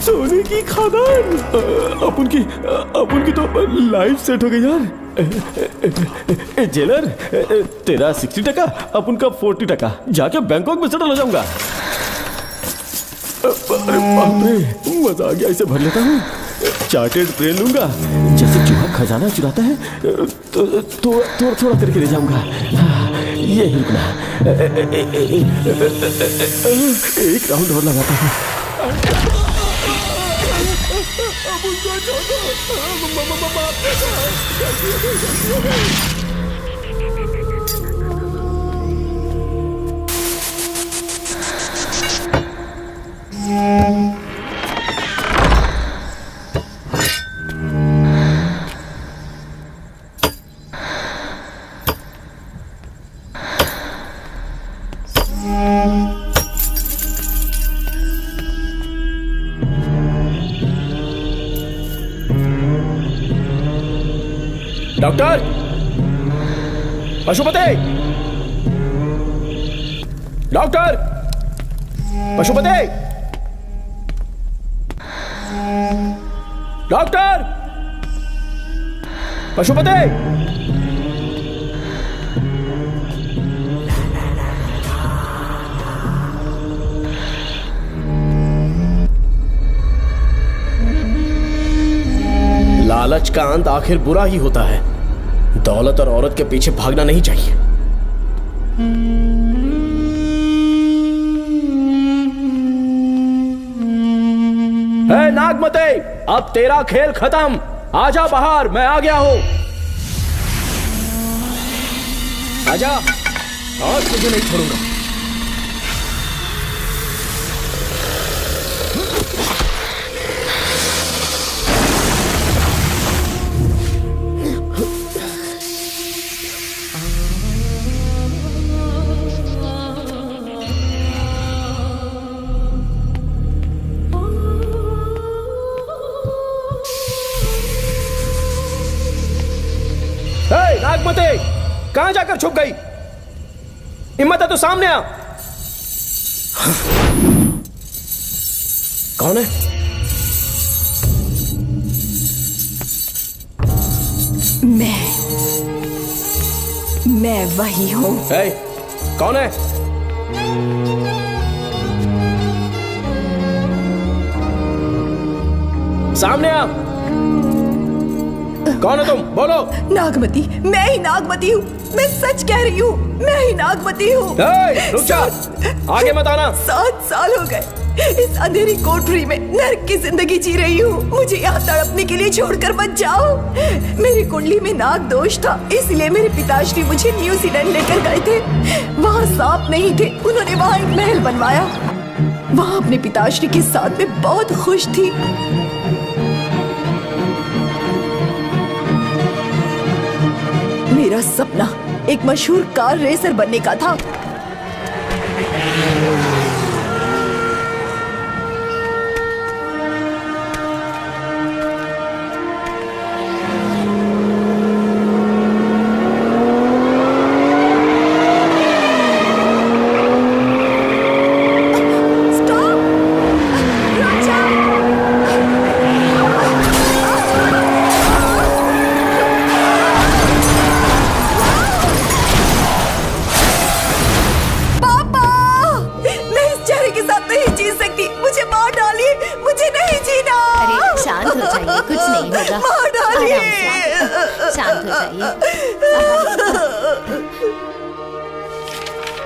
सोने की खादान। अपन की तो लाइफ सेट हो गई यार। जेलर, तेरा 60%, अपन का 40%। जाके बैंकॉक में सेटल हो जाऊंगा। अरे बाप रे, मजा आ गया। इसे भर लेता हूँ, चार्टेड प्लेन लूंगा। जैसे चूहा खजाना चुराता है तो थोड़ा थोड़ा करके ले जाऊंगा। ये ही रुकना, एक राउंड और लगाता हूँ। Doctor, Pashupati, doctor, Pashupati, doctor, Pashupati. लालच का अंत आखिर बुरा ही होता है। दौलत और औरत के पीछे भागना नहीं चाहिए। ए नागमते, अब तेरा खेल खत्म। आजा बाहर, मैं आ गया हूं। आजा, आज तुझे नहीं छोड़ूंगा। नागमती कहां जाकर छुप गई? हिम्मत है तो सामने आ। कौन है? मैं वही हूँ। कौन है? सामने आ। कौन है तुम? बोलो। नागमती, मैं ही नागमती हूँ। मैं सच कह रही हूँ, मैं ही नागमती हूँ। रुक जा, आगे मत आना। 7 साल हो गए इस अंधेरी कोठरी में नर्क की जिंदगी जी रही हूँ। मुझे यहाँ तड़पने के लिए छोड़कर मत जाओ। मेरी कुंडली में नाग दोष था, इसलिए मेरे पिताश्री मुझे न्यूजीलैंड लेकर गए थे। वहाँ सांप नहीं थे, उन्होंने वहाँ एक महल बनवाया। वहाँ अपने पिताश्री के साथ में बहुत खुश थी। मेरा सपना एक मशहूर कार रेसर बनने का था।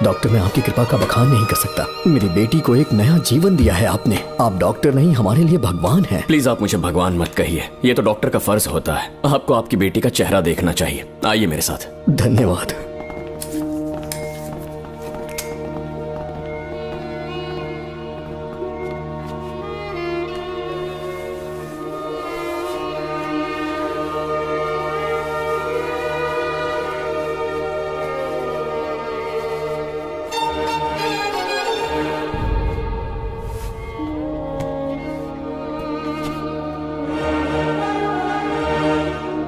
डॉक्टर, मैं आपकी कृपा का बखान नहीं कर सकता। मेरी बेटी को एक नया जीवन दिया है आपने। आप डॉक्टर नहीं, हमारे लिए भगवान हैं। प्लीज आप मुझे भगवान मत कहिए, ये तो डॉक्टर का फर्ज होता है। आपको आपकी बेटी का चेहरा देखना चाहिए। आइए मेरे साथ। धन्यवाद।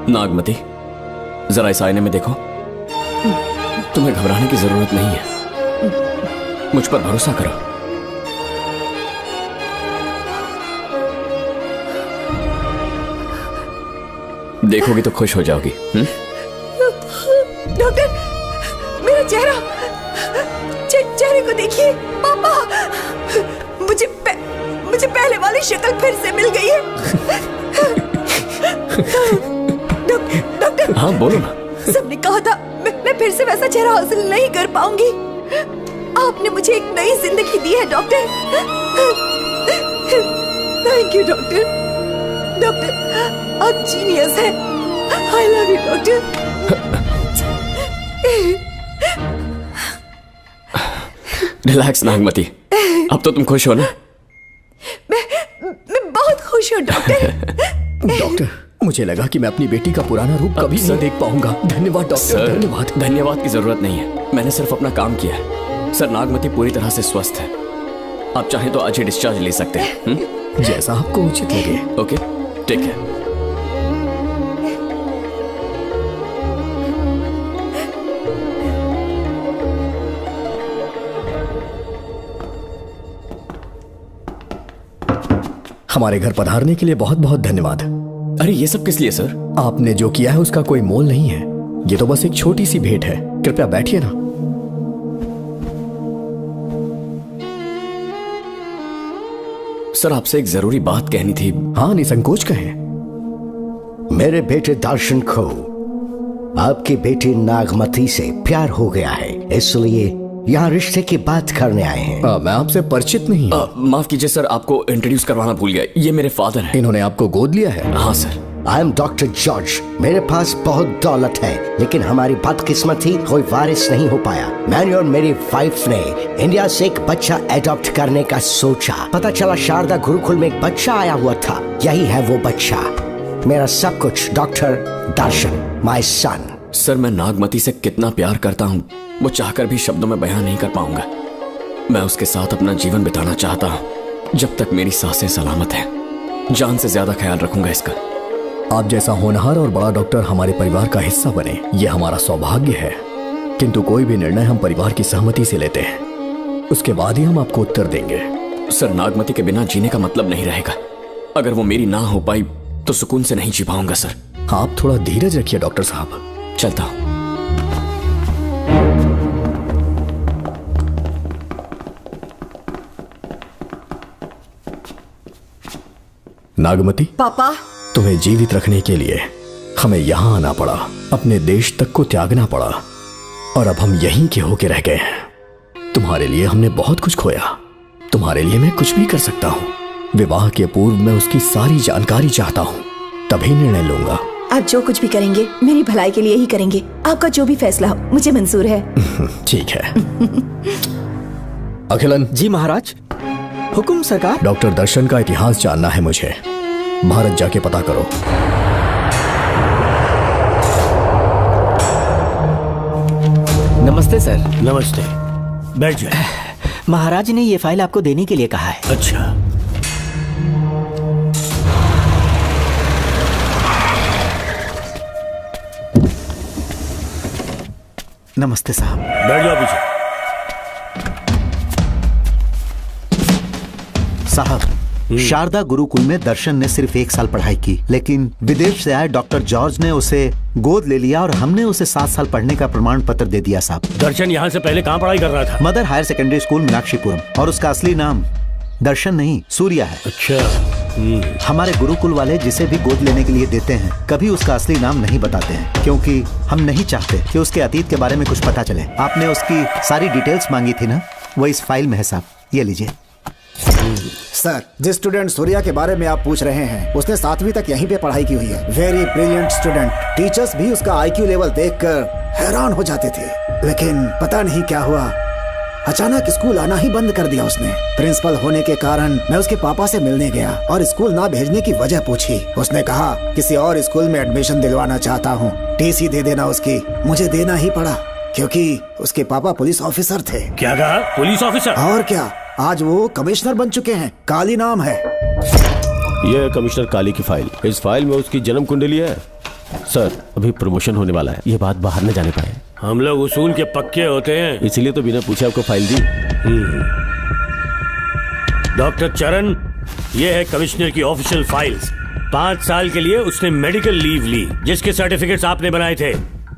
नागमती, जरा इस आईने में देखो। तुम्हें घबराने की जरूरत नहीं है, मुझ पर भरोसा करो। देखोगी तो खुश हो जाओगी। डॉक्टर, मेरा चेहरा, चेहरे को देखिए। पापा, मुझे पहले वाली शक्ल फिर से मिल गई है। डॉक्टर, हाँ बोलो ना। सबने कहा था मैं फिर से वैसा चेहरा हासिल नहीं कर पाऊंगी। आपने मुझे एक नई जिंदगी दी है doctor. Thank you doctor. Doctor, आप जीनियस हैं। I love you doctor. Relax Nagmati, अब तो तुम खुश हो ना? मैं बहुत खुश हूँ डॉक्टर। डॉक्टर, मुझे लगा कि मैं अपनी बेटी का पुराना रूप कभी नहीं देख पाऊंगा। धन्यवाद डॉक्टर, धन्यवाद। धन्यवाद की जरूरत नहीं है, मैंने सिर्फ अपना काम किया है। सर, नागमती पूरी तरह से स्वस्थ है। आप चाहें तो आज ही डिस्चार्ज ले सकते हैं। जैसा आपको उचित लगे। ओके, ठीक है। हमारे घर पधारने के लिए बहुत बहुत धन्यवाद। अरे ये सब किस लिए सर? आपने जो किया है उसका कोई मोल नहीं है। ये तो बस एक छोटी सी भेंट है। कृपया बैठिए ना। सर, आपसे एक जरूरी बात कहनी थी। हाँ, निसंकोच कहें। मेरे बेटे दर्शन को आपकी बेटी नागमती से प्यार हो गया है, इसलिए यहाँ रिश्ते की बात करने आए हैं। मैं आपसे परिचित नहीं। माफ कीजिए सर, आपको इंट्रोड्यूस करवाना भूल गया। ये मेरे फादर हैं। इन्होंने आपको गोद लिया है? हाँ sir. I am doctor George. मेरे पास बहुत दौलत है, लेकिन हमारी बदकिस्मती कोई वारिस नहीं हो पाया। मैंने और मेरी वाइफ ने इंडिया से एक बच्चा एडॉप्ट करने का सोचा। पता चला शारदा गुरुकुल में एक बच्चा आया हुआ था। यही है वो बच्चा, मेरा सब कुछ। Doctor Darshan, my son. Sir, मैं नागमती से कितना प्यार करता हूँ वो चाहकर भी शब्दों में बयां नहीं कर पाऊंगा। मैं उसके साथ अपना जीवन बिताना चाहता हूँ, जब तक मेरी सांसें सलामत हैं। जान से ज्यादा ख्याल रखूंगा इसका। आप जैसा होनहार और बड़ा डॉक्टर हमारे परिवार का हिस्सा बने, ये हमारा सौभाग्य है। किंतु कोई भी निर्णय हम परिवार की सहमति से लेते हैं, उसके बाद ही हम आपको उत्तर देंगे। सर, नागमती के बिना जीने का मतलब नहीं रहेगा। अगर वो मेरी ना हो पाई तो सुकून से नहीं जी पाऊंगा सर। आप थोड़ा धीरज रखिए डॉक्टर साहब। चलता हूं। नागमती, पापा, तुम्हें जीवित रखने के लिए हमें यहां आना पड़ा, अपने देश तक को त्यागना पड़ा, और अब हम यहीं के होके रह गए हैं। तुम्हारे लिए हमने बहुत कुछ खोया, तुम्हारे लिए मैं कुछ भी कर सकता हूं। विवाह के पूर्व मैं उसकी सारी जानकारी चाहता हूं, तभी निर्णय लूंगा। आप जो कुछ भी करेंगे मेरी भलाई के लिए ही करेंगे। आपका जो भी फैसला हो मुझे मंजूर है। ठीक है। अखिलन। जी महाराज। हुकुम सरकार। डॉक्टर दर्शन का इतिहास जानना है मुझे। भारत जाके पता करो। नमस्ते सर। नमस्ते, बैठ जाए। महाराज ने ये फाइल आपको देने के लिए कहा है। अच्छा। नमस्ते साहब। बैठ जाओ पीछे। साहब, शारदा गुरुकुल में दर्शन ने सिर्फ 1 साल पढ़ाई की, लेकिन विदेश से आए डॉक्टर जॉर्ज ने उसे गोद ले लिया और हमने उसे 7 साल पढ़ने का प्रमाण पत्र दे दिया साहब। दर्शन यहाँ से पहले कहाँ पढ़ाई कर रहा था? Mother Higher Secondary School Meenakshipuram, और उसका असली नाम दर्शन नहीं सूर्या है। अच्छा। हमारे गुरुकुल वाले जिसे भी गोद लेने के लिए देते हैं कभी उसका असली नाम नहीं बताते हैं, क्योंकि हम नहीं चाहते कि उसके अतीत के बारे में कुछ पता चले। आपने उसकी सारी डिटेल्स मांगी थी ना, वो इस फाइल में है साहब, ये लीजिए। सर, जिस स्टूडेंट सूर्या के बारे में आप पूछ रहे हैं उसने 7वीं तक यहीं पे पढ़ाई की हुई है। Very brilliant student. टीचर्स भी उसका IQ लेवल देखकर हैरान हो जाते थे, लेकिन पता नहीं क्या हुआ, अचानक स्कूल आना ही बंद कर दिया उसने। प्रिंसिपल होने के कारण मैं उसके पापा से मिलने गया और स्कूल ना भेजने की वजह पूछी। उसने कहा किसी और स्कूल में एडमिशन दिलवाना चाहता हूँ, TC दे देना उसकी। मुझे देना ही पड़ा क्योंकि उसके पापा पुलिस ऑफिसर थे। क्या कहा? Police officer? और क्या, आज वो कमिश्नर बन चुके हैं। काली नाम है। यह है कमिश्नर काली की फाइल। इस फाइल में उसकी जन्म कुंडली है। सर, अभी प्रमोशन होने वाला है, ये बात बाहर न जाने पाए। हम लोग उसूल के पक्के होते हैं, इसीलिए तो बिना पूछे आपको फाइल दी। डॉक्टर चरण, ये है कमिश्नर की ऑफिशियल फाइल्स। 5 साल के लिए उसने मेडिकल लीव ली, जिसके सर्टिफिकेट्स आपने बनाए थे।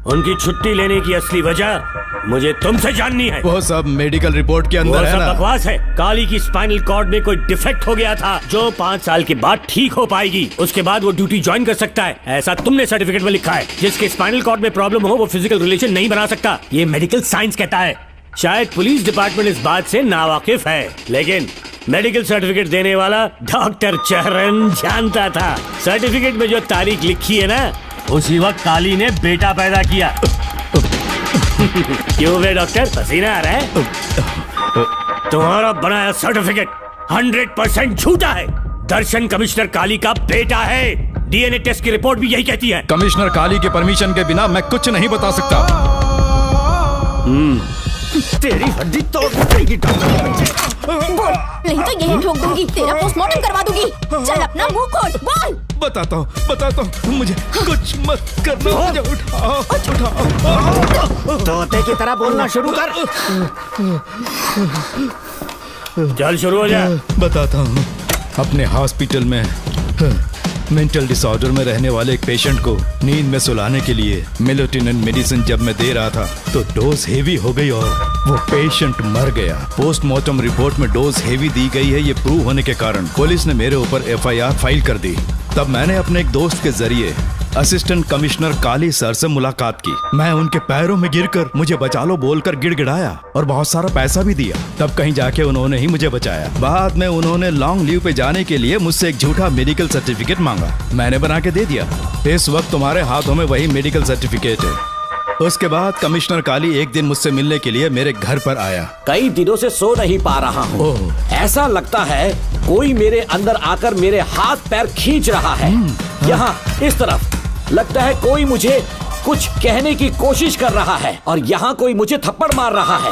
उनकी छुट्टी लेने की असली वजह मुझे तुमसे जाननी है। वो सब मेडिकल रिपोर्ट के अंदर है ना? सब बकवास है। काली की स्पाइनल कॉर्ड में कोई डिफेक्ट हो गया था जो 5 साल के बाद ठीक हो पाएगी। उसके बाद वो ड्यूटी ज्वाइन कर सकता है, ऐसा तुमने सर्टिफिकेट में लिखा है। जिसके स्पाइनल कॉर्ड में प्रॉब्लम हो वो फिजिकल रिलेशन नहीं बना सकता, ये मेडिकल साइंस कहता है। शायद पुलिस डिपार्टमेंट इस बात से नावाकिफ है, लेकिन मेडिकल सर्टिफिकेट देने वाला डॉक्टर चरण जानता था। सर्टिफिकेट में जो तारीख लिखी है ना, उसी वक्त काली ने बेटा पैदा किया। क्यों बे डॉक्टर, पसीना आ रहा है? तुम्हारा बनाया सर्टिफिकेट 100% झूठा है। दर्शन कमिश्नर काली का बेटा है। DNA टेस्ट की रिपोर्ट भी यही कहती है। कमिश्नर काली के परमिशन के बिना मैं कुछ नहीं बता सकता। तेरी हड्डी तोड़ देगी बोल, नहीं तो यही ठोक दूंगी, तेरा पोस्टमार्टम करवा दूंगी। चल अपना मुंह खोल, बोल। बताता हूँ, मुझे कुछ मत करना, मुझे उठाओ। तोते की तरह बोलना शुरू कर। चल शुरू हो जा। बताता हूँ, अपने हॉस्पिटल में मेंटल डिसऑर्डर में रहने वाले एक पेशेंट को नींद में सुलाने के लिए मेलेटोनिन मेडिसिन जब मैं दे रहा था तो डोज हेवी हो गई और वो पेशेंट मर गया। पोस्टमार्टम रिपोर्ट में डोज हेवी दी गई है, ये प्रूव होने के कारण पुलिस ने मेरे ऊपर FIR फाइल कर दी। तब मैंने अपने एक दोस्त के जरिए असिस्टेंट कमिश्नर काली सर से मुलाकात की। मैं उनके पैरों में गिरकर मुझे बचा लो बोलकर गिड़गिड़ाया और बहुत सारा पैसा भी दिया। तब कहीं जाके उन्होंने ही मुझे बचाया। बाद में उन्होंने लॉन्ग लीव पे जाने के लिए मुझसे एक झूठा मेडिकल सर्टिफिकेट मांगा, मैंने बना के दे दिया। इस वक्त तुम्हारे हाथों में वही मेडिकल सर्टिफिकेट है। उसके बाद कमिश्नर काली एक दिन मुझसे मिलने के लिए मेरे घर पर आया। कई दिनों से सो नहीं पा रहा हूँ। ऐसा लगता है कोई मेरे अंदर आकर मेरे हाथ पैर खींच रहा है। यहाँ इस तरफ लगता है कोई मुझे कुछ कहने की कोशिश कर रहा है और यहाँ कोई मुझे थप्पड़ मार रहा है।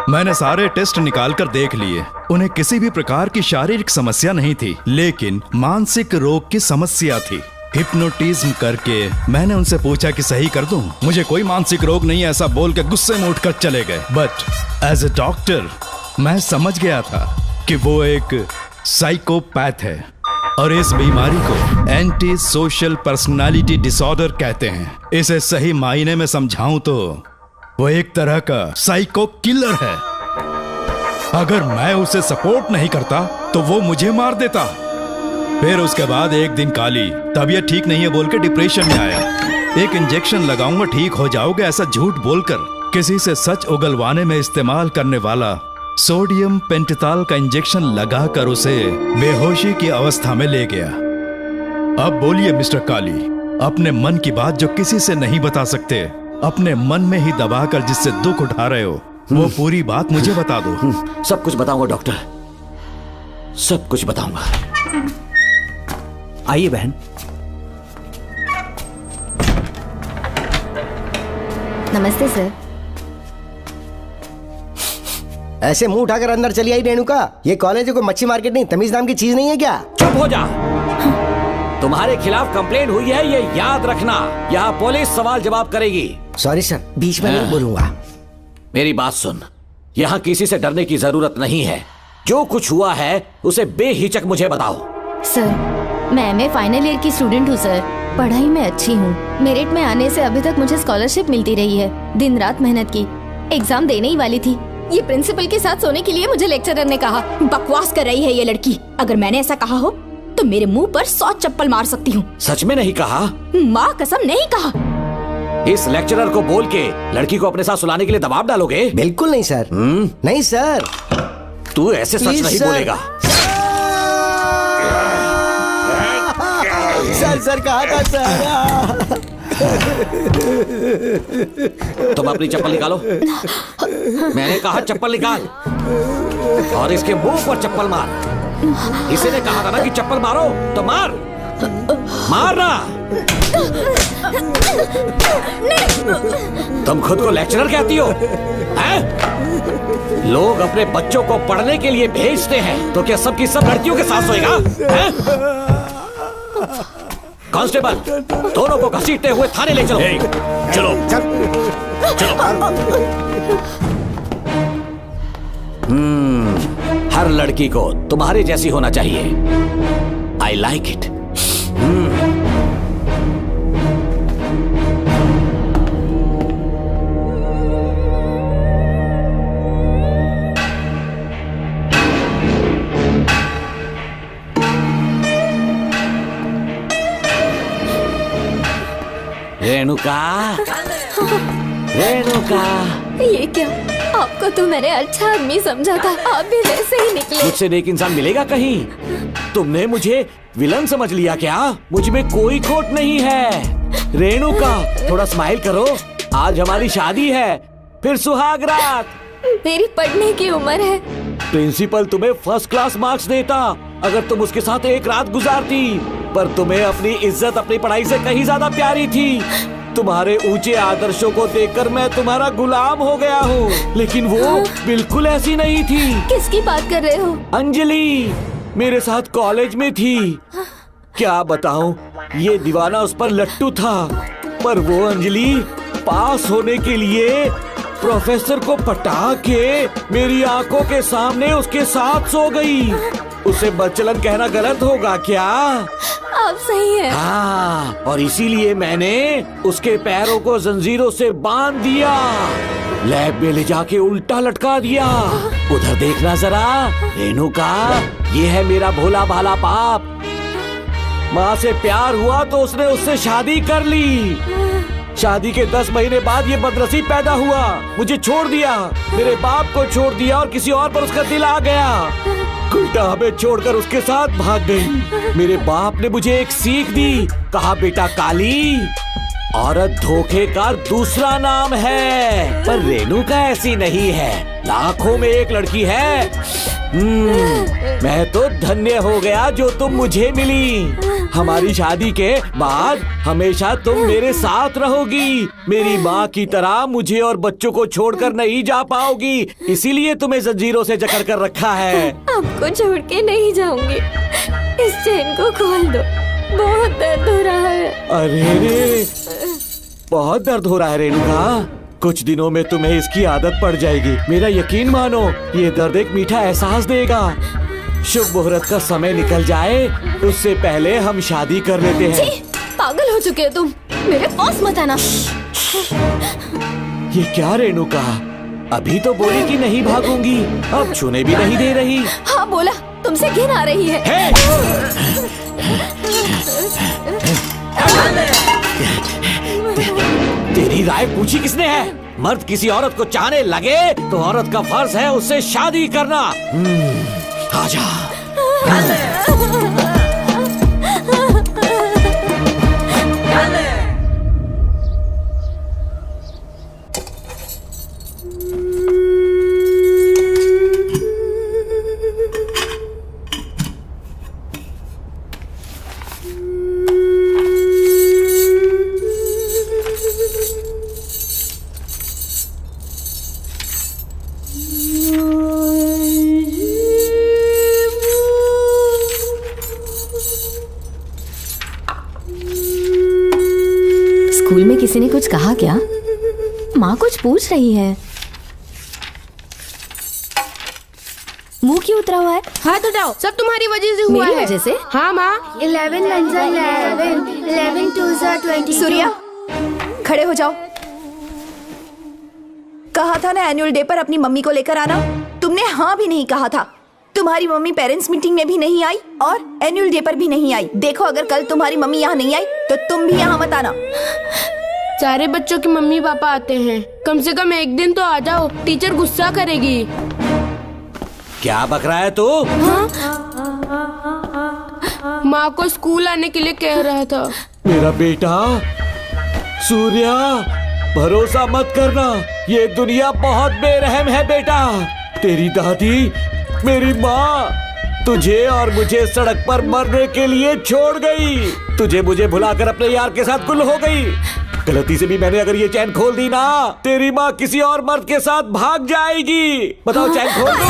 मैंने सारे टेस्ट निकाल कर देख लिए, उन्हें किसी भी प्रकार की शारीरिक समस्या नहीं थी, लेकिन मानसिक रोग की समस्या थी। हिप्नोटिज्म करके मैंने उनसे पूछा कि सही कर दूं। मुझे कोई मानसिक रोग नहीं है ऐसा बोल के गुस्से में उठकर चले गए। बट एज ए डॉक्टर मैं समझ गया था कि वो एक साइकोपैथ है और इस बीमारी को एंटी सोशल पर्सनालिटी डिसऑर्डर कहते हैं। इसे सही मायने में समझाऊं तो वो एक तरह का साइको किलर है। अगर मैं उसे सपोर्ट नहीं करता तो वो मुझे मार देता। फिर उसके बाद एक दिन काली तबीयत ठीक नहीं है बोल के डिप्रेशन में आया। एक इंजेक्शन लगाऊंगा ठीक हो जाओगे ऐसा झूठ बोलकर किसी से सच उगलवाने में इस्तेमाल करने वाला सोडियम पेंटोथॉल का इंजेक्शन लगाकर उसे बेहोशी की अवस्था में ले गया। अब बोलिए मिस्टर काली, अपने मन की बात जो किसी से नहीं बता सकते, अपने मन में ही दबाकर जिससे दुख उठा रहे हो, वो पूरी बात मुझे बता दो। सब कुछ बताऊंगा डॉक्टर, सब कुछ बताऊंगा। आइए बहन। नमस्ते सर। ऐसे मुंह उठाकर अंदर चली आई रेणुका। ये कॉलेज है कोई मच्छी मार्केट नहीं, तमीज नाम की चीज नहीं है क्या? चुप हो जा। तुम्हारे खिलाफ कंप्लेंट हुई है ये याद रखना। यहाँ पुलिस सवाल जवाब करेगी। सॉरी सर, बीच में नहीं बोलूंगा। मेरी बात सुन, यहाँ किसी से डरने की जरूरत नहीं है। जो कुछ हुआ है उसे बेहिचक मुझे बताओ। सर मैं एमए फाइनल ईयर की स्टूडेंट हूँ सर। पढ़ाई में अच्छी हूँ। मेरिट में आने से अभी तक मुझे स्कॉलरशिप मिलती रही है। दिन रात मेहनत की, एग्जाम देने ही वाली थी। ये प्रिंसिपल के साथ सोने के लिए मुझे लेक्चरर ने कहा बकवास कर रही है ये लड़की। अगर मैंने ऐसा कहा हो तो मेरे मुंह पर 100 चप्पल मार सकती हूँ। सच में नहीं कहा? माँ कसम नहीं कहा। इस लेक्चरर को बोल के लड़की को अपने साथ सुलाने के लिए दबाव डालोगे? बिल्कुल नहीं सर। नहीं सर, तू ऐसे सच नहीं बोलेगा। सर कहा था सर। तुम अपनी चप्पल निकालो। मैंने कहा चप्पल निकाल और इसके मुंह पर चप्पल मार। इसी ने कहा था ना कि चप्पल मारो तो मार। मारना। तुम खुद को लेक्चरर कहती हो हैं? लोग अपने बच्चों को पढ़ने के लिए भेजते हैं तो क्या सबकी सब लड़कियों के साथ सोएगा? कांस्टेबल, दोनों को घसीटते हुए थाने ले चलो। चलो हर लड़की को तुम्हारे जैसी होना चाहिए। I like it. Renuka, Renuka. ये क्या? आपको तो मैंने अच्छा आदमी समझा था, आप भी वैसे ही निकले। मुझसे नेक इंसान मिलेगा कहीं? तुमने मुझे विलन समझ लिया क्या? मुझ में कोई खोट नहीं है। रेणुका, थोड़ा स्माइल करो। आज हमारी शादी है, फिर सुहाग रात। मेरी पढ़ने की उम्र है। प्रिंसिपल तुम्हें फर्स्ट क्लास मार्क्स देता अगर तुम उसके साथ एक रात गुजारती, पर तुम्हें अपनी इज्जत अपनी पढ़ाई से कहीं ज्यादा प्यारी थी। तुम्हारे ऊंचे आदर्शों को देखकर मैं तुम्हारा गुलाम हो गया हूँ, लेकिन वो बिल्कुल ऐसी नहीं थी। किसकी बात कर रहे हो? अंजलि मेरे साथ कॉलेज में थी। क्या बताऊं, ये दीवाना उस पर लट्टू था, पर वो अंजलि पास होने के लिए प्रोफेसर को पटा के मेरी आंखों के सामने उसके साथ सो गई। उसे बदचलन कहना गलत होगा क्या? आप सही है। हाँ, और इसीलिए मैंने उसके पैरों को जंजीरों से बांध दिया, लैब में ले जाके उल्टा लटका दिया। उधर देखना जरा रेणुका, ये है मेरा भोला भाला पाप। माँ से प्यार हुआ तो उसने उससे शादी कर ली। शादी के 10 महीने बाद ये बदनसीब पैदा हुआ, मुझे छोड़ दिया, मेरे बाप को छोड़ दिया और किसी और पर उसका दिल आ गया। उल्टा हमें छोड़कर उसके साथ भाग गई। मेरे बाप ने मुझे एक सीख दी, कहा बेटा काली, औरत धोखे का दूसरा नाम है, पर रेणुका ऐसी नहीं है, लाखों में एक लड़की है। मैं तो धन्य हो गया जो तुम मुझे मिली। हमारी शादी के बाद हमेशा तुम मेरे साथ रहोगी। मेरी माँ की तरह मुझे और बच्चों को छोड़कर नहीं जा पाओगी, इसीलिए तुम्हें जंजीरों से जकड़ कर रखा है। आपको छोड़ के नहीं जाऊंगी, इस चेन को खोल दो। बहुत दर्द हो रहा है। अरे रे, बहुत दर्द हो रहा है रेणुका। कुछ दिनों में तुम्हें इसकी आदत पड़ जाएगी। मेरा यकीन मानो, ये दर्द एक मीठा एहसास देगा। शुभ मुहूर्त का समय निकल जाए उससे पहले हम शादी कर लेते हैं। पागल हो चुके हो तुम, मेरे पास मत आना। ये क्या रेणुका, अभी तो बोली कि नहीं भागूंगी, अब छूने भी नहीं दे रही। हाँ बोला, तुमसे घिन आ रही है। तेरी राय पूछी किसने है? मर्द किसी औरत को चाहने लगे तो औरत का फर्ज है उससे शादी करना। आजा। स्कूल में किसी ने कुछ कहा क्या? माँ कुछ पूछ रही है। मुंह क्यों उतरा हुआ है? हाथ उठाओ, सब तुम्हारी वजह से हुआ है। मेरी वजह से? हाँ माँ। 11 1 जा 11, 11 2 जा 22। सूर्या, खड़े हो जाओ। कहा था ना एनुअल डे पर अपनी मम्मी को लेकर आना, तुमने हाँ भी नहीं कहा था। तुम्हारी मम्मी पेरेंट्स मीटिंग में भी नहीं आई और एनुअल डे पर भी नहीं आई। देखो, अगर कल तुम्हारी मम्मी यहाँ नहीं आई तो तुम भी यहाँ मत आना। सारे बच्चों की मम्मी पापा आते हैं, कम से कम एक दिन तो आ जाओ, टीचर गुस्सा करेगी। क्या बक रहा है तू? माँ को स्कूल आने के लिए कह रहा था। मेरा बेटा सूर्या, भरोसा मत करना, ये दुनिया बहुत बेरहम है बेटा। तेरी दादी, मेरी माँ तुझे और मुझे सड़क पर मरने के लिए छोड़ गई। तुझे मुझे भुलाकर अपने यार के साथ गुल हो गई। गलती से भी मैंने अगर ये चैन खोल दी ना, तेरी माँ किसी और मर्द के साथ भाग जाएगी। बताओ, चैन खोल दो।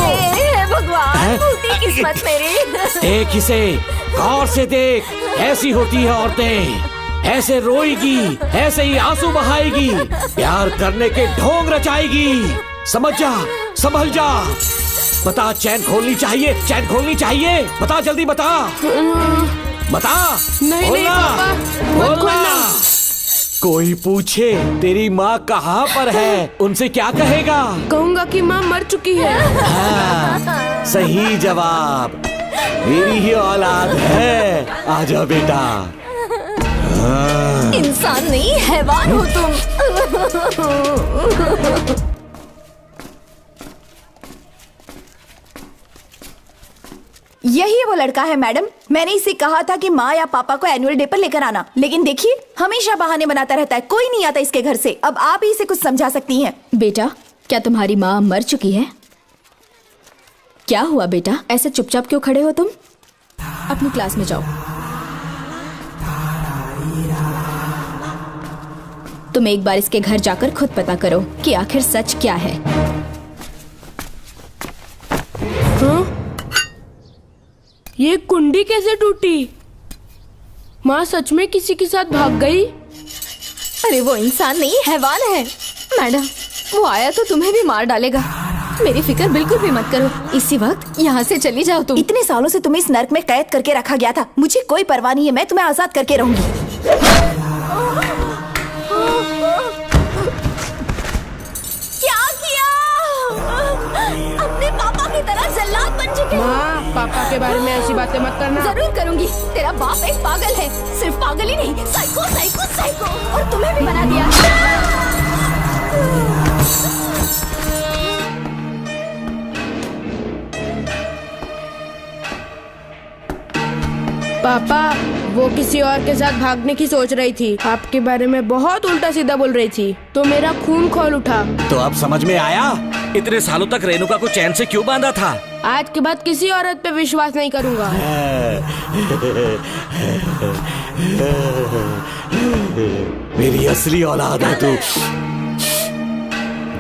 भगवान, टूटी किस्मत मेरी। देख इसे, गौर से देख, ऐसी होती है औरतें, ऐसे रोएगी, ऐसे ही आंसू बहाएगी, प्यार करने के ढोंग रचाएगी। समझ जा, संभल जा। बता, चैन खोलनी चाहिए, चैन खोलनी चाहिए। बता, जल्दी बता, बता। नहीं नहीं पापा, मत खोलना। कोई पूछे तेरी माँ कहाँ पर है, उनसे क्या कहेगा? कहूँगा कि माँ मर चुकी है। हाँ, सही जवाब, मेरी ही औलाद है। आजा बेटा। हाँ। इंसान नहीं, हैवान हो तुम। यही वो लड़का है मैडम। मैंने इसे कहा था कि माँ या पापा को एनुअल डे पर लेकर आना, लेकिन देखिए हमेशा बहाने बनाता रहता है। कोई नहीं आता इसके घर से। अब आप ही इसे कुछ समझा सकती हैं। बेटा, क्या तुम्हारी माँ मर चुकी है? क्या हुआ बेटा, ऐसे चुपचाप क्यों खड़े हो तुम? अपनी क्लास में जाओ। तुम एक बार इसके घर जाकर खुद पता करो कि आखिर सच क्या है। ये कुंडी कैसे टूटी? माँ सच में किसी के साथ भाग गई? अरे वो इंसान नहीं, हैवान है। मैडम, वो आया तो तुम्हें भी मार डालेगा। मेरी फिक्र बिल्कुल भी मत करो। इसी वक्त यहाँ से चली जाओ तुम। इतने सालों से तुम्हें इस नर्क में कैद करके रखा गया था। मुझे कोई परवाह नहीं है, मैं तुम्हें आजाद करके रहूंगी। क्या किया? अपने पापा की तरह जल्लाद बन चुके। माँ, पापा के बारे में ऐसी बातें मत करना। जरूर करूंगी। तेरा बाप एक पागल है, सिर्फ पागल ही नहीं, साइको साइको साइको। और तुम्हें भी बना दिया। पापा, वो किसी और के साथ भागने की सोच रही थी, आपके बारे में बहुत उल्टा सीधा बोल रही थी, तो मेरा खून खौल उठा। तो अब समझ में आया इतने सालों तक रेणुका को चैन से क्यों बांधा था। आज के बाद किसी औरत पे विश्वास नहीं करूंगा। मेरी असली औलाद है तू।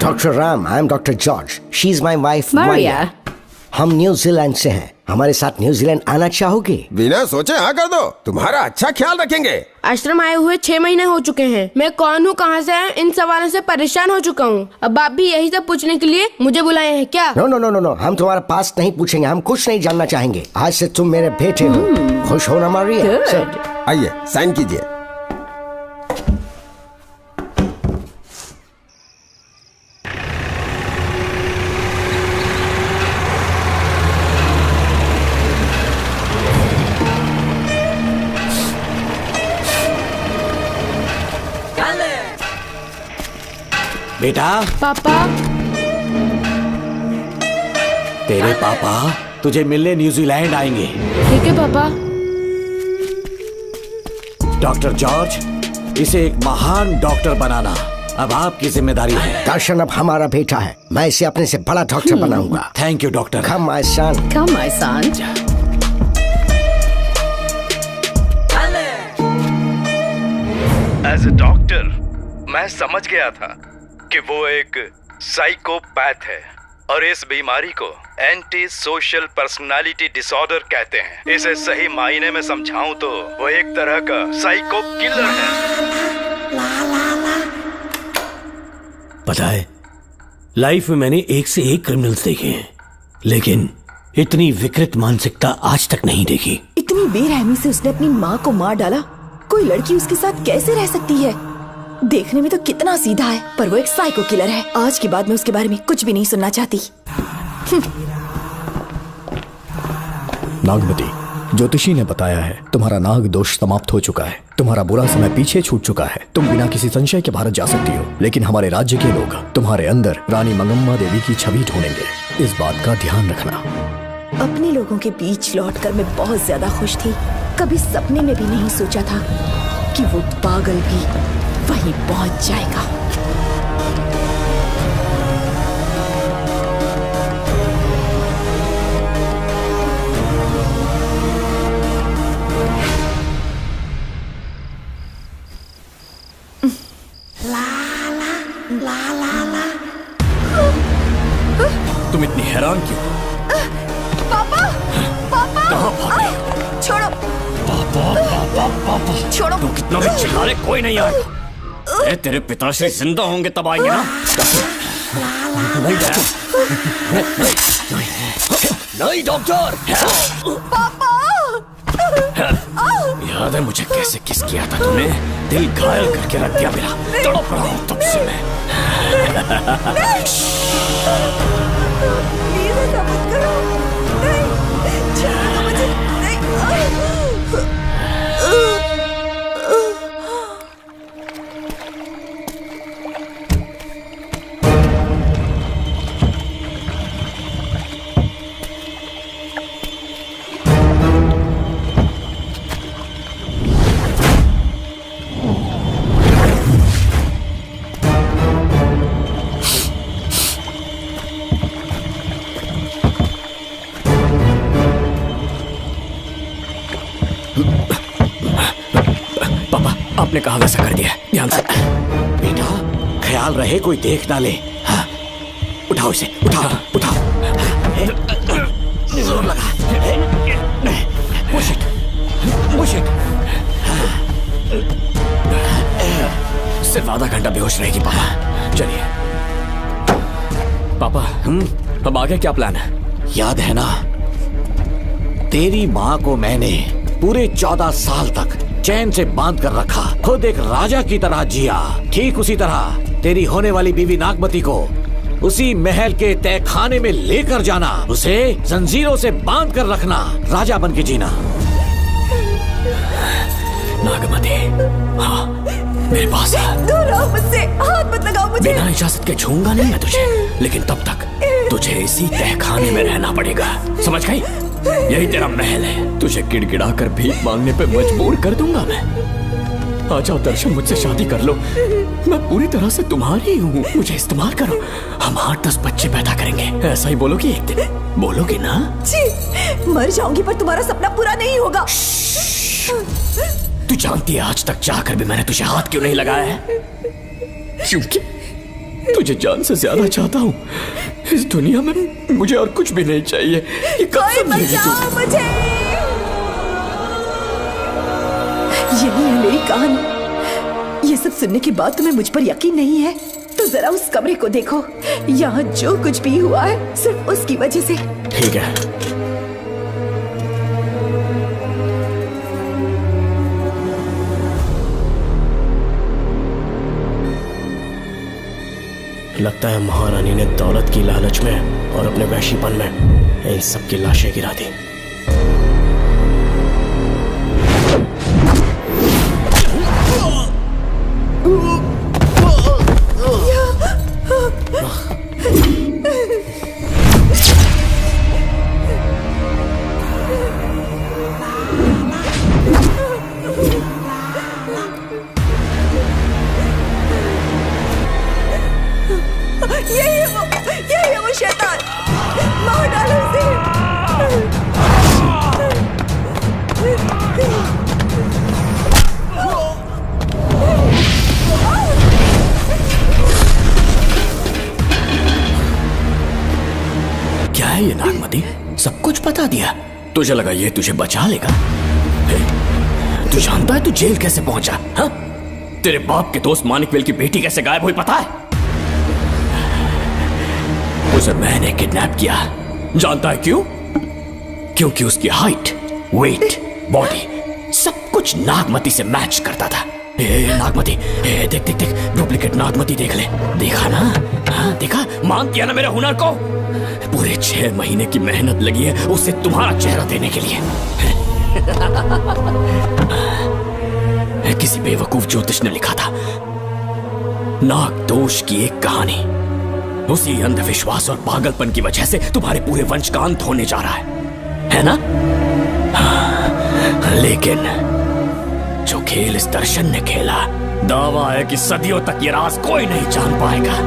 Doctor Ram, I am doctor George. She is my wife Maria. हम न्यूजीलैंड से हैं। हमारे साथ न्यूजीलैंड आना चाहोगे? बिना सोचे हाँ कर दो, तुम्हारा अच्छा ख्याल रखेंगे। आश्रम आए हुए 6 महीने हो चुके हैं। मैं कौन हूँ, कहाँ से आया, इन सवालों से परेशान हो चुका हूँ। अब आप भी यही सब पूछने के लिए मुझे बुलाए हैं क्या? No no no no no, हम तुम्हारा पास नहीं पूछेंगे, हम कुछ नहीं जानना चाहेंगे। आज से तुम मेरे बेटे हो। खुश हो ना मारिया? आइए साइन कीजिए। बेटा। पापा। तेरे पापा तुझे मिलने न्यूजीलैंड आएंगे। ठीक है पापा। डॉक्टर जॉर्ज, इसे एक महान डॉक्टर बनाना अब आपकी जिम्मेदारी है। दर्शन अब हमारा बेटा है, मैं इसे अपने से बड़ा डॉक्टर बनाऊंगा। Thank you doctor. Come my son. Come my son. As a doctor मैं समझ गया था कि वो एक साइकोपैथ है और इस बीमारी को एंटी सोशल पर्सनालिटी डिसऑर्डर कहते हैं। इसे सही मायने में समझाऊं तो वो एक तरह का साइको किलर है। पता है, लाइफ में मैंने एक से एक क्रिमिनल्स देखे हैं, लेकिन इतनी विकृत मानसिकता आज तक नहीं देखी। इतनी बेरहमी से उसने अपनी माँ को मार डाला। कोई लड़की उसके साथ कैसे रह सकती है? देखने में तो कितना सीधा है, पर वो एक साइको किलर है। आज के बाद मैं उसके बारे में कुछ भी नहीं सुनना चाहती। नागमती, ज्योतिषी ने बताया है तुम्हारा नाग दोष समाप्त हो चुका है। तुम्हारा बुरा समय पीछे छूट चुका है। तुम बिना किसी संशय के भारत जा सकती हो, लेकिन हमारे राज्य के लोग तुम्हारे अंदर रानी मंगम्मा देवी की छवि ढूंढेंगे। इस बात का ध्यान रखना। अपने लोगों के बीच लौटकर मैं बहुत ज्यादा खुश थी। कभी सपने में भी नहीं सोचा था कि वो पागल भी वहीं पहुंच जाएगा। तुम इतनी हैरान क्यों? पापा, पापा, कहाँ भागे? छोड़ो, पापा, पापा, पापा, छोड़ो। तुम कितना भी चिल्ला ले, कोई नहीं आएगा। तेरे पिताश्री जिंदा होंगे तब आएंगे ना। नहीं डॉक्टर। पापा, याद है मुझे कैसे किस किया था तुमने? दिल घायल करके रख दिया मेरा। तड़प रहा हूँ तब से मैं। प्लीज ऐसा मत करो। नहीं, छोड़ो ना मुझे। नहीं। आपने कहा वैसा कर दिया, ध्यान से। बेटा ख्याल रहे कोई देख ना ले। हाँ। उठाओ इसे, उठाओ उठाओ। जोर लगा। Push it, push it. सिर्फ आधा घंटा बेहोश रहेगी पापा। चलिए पापा, अब आगे क्या प्लान है? याद है ना, तेरी माँ को मैंने पूरे 14 साल तक चैन से बांध कर रखा। खुद एक राजा की तरह जिया। ठीक उसी तरह तेरी होने वाली बीवी नागमती को उसी महल के तहखाने में लेकर जाना, उसे जंजीरों से बांध कर रखना, राजा बन के जीना। नागमती, हाँ मेरे पास है। दूर रहो मुझसे, हाथ मत लगाओ मुझे। बिना इजाजत के छूंगा नहीं मैं तुझे, लेकिन तब तक तुझे इसी तहखाने में रहना पड़ेगा, समझ गई? यही तेरा महल है। तुझे गिड़गिड़ा कर भीख मांगने पे मजबूर कर दूंगा मैं। आ जाओ दर्शन, मुझसे शादी कर लो। मैं पूरी तरह से तुम्हारी हूँ, मुझे इस्तेमाल करो। हम 8-10 बच्चे पैदा करेंगे। ऐसा ही बोलोगी एक दिन? बोलोगी ना? जी, मर जाऊंगी पर तुम्हारा सपना पूरा नहीं होगा। तू जानती है आज तक चाहकर भी मैंने तुझे हाथ क्यों नहीं लगाया है? क्योंकि तुझे जान से ज्यादा चाहता हूँ। इस दुनिया में मुझे और कुछ भी नहीं चाहिए। ये कब कोई समझेगी तू? बचाओ मुझे। यही है मेरी कहानी। ये सब सुनने के बाद तुम्हें मुझ पर यकीन नहीं है तो जरा उस कमरे को देखो। यहाँ जो कुछ भी हुआ है सिर्फ उसकी वजह से। ठीक है, लगता है महारानी ने दौलत की लालच में और अपने वैशीपन में इन सब की लाशें गिरा दी। यही है वो शैतान। मार डालो उसे। क्या है ये नागमती? सब कुछ बता दिया। तुझे लगा ये तुझे बचा लेगा? तू जानता है तू जेल कैसे पहुंचा? हाँ? तेरे बाप के दोस्त मानिकवेल की बेटी कैसे गायब हुई पता है? उसे मैंने किडनैप किया। जानता है क्यों? क्योंकि उसकी हाइट, वेट, बॉडी सब कुछ नागमती से मैच करता था। नागमती, देख देख देख, डुप्लीकेट नागमती देख ले। देखा ना? हाँ देखा? मान दिया ना मेरे हुनर को? पूरे 6 महीने की मेहनत लगी है उसे तुम्हारा चेहरा देने के लिए। किसी बेवकूफ ज्योतिष ने लिखा था नाग दोष की एक कहानी। उसी अंधविश्वास और पागलपन की वजह से तुम्हारे पूरे वंश का अंत होने जा रहा है ना? हाँ, लेकिन जो खेल इस दर्शन ने खेला, दावा है कि सदियों तक ये राज कोई नहीं जान पाएगा।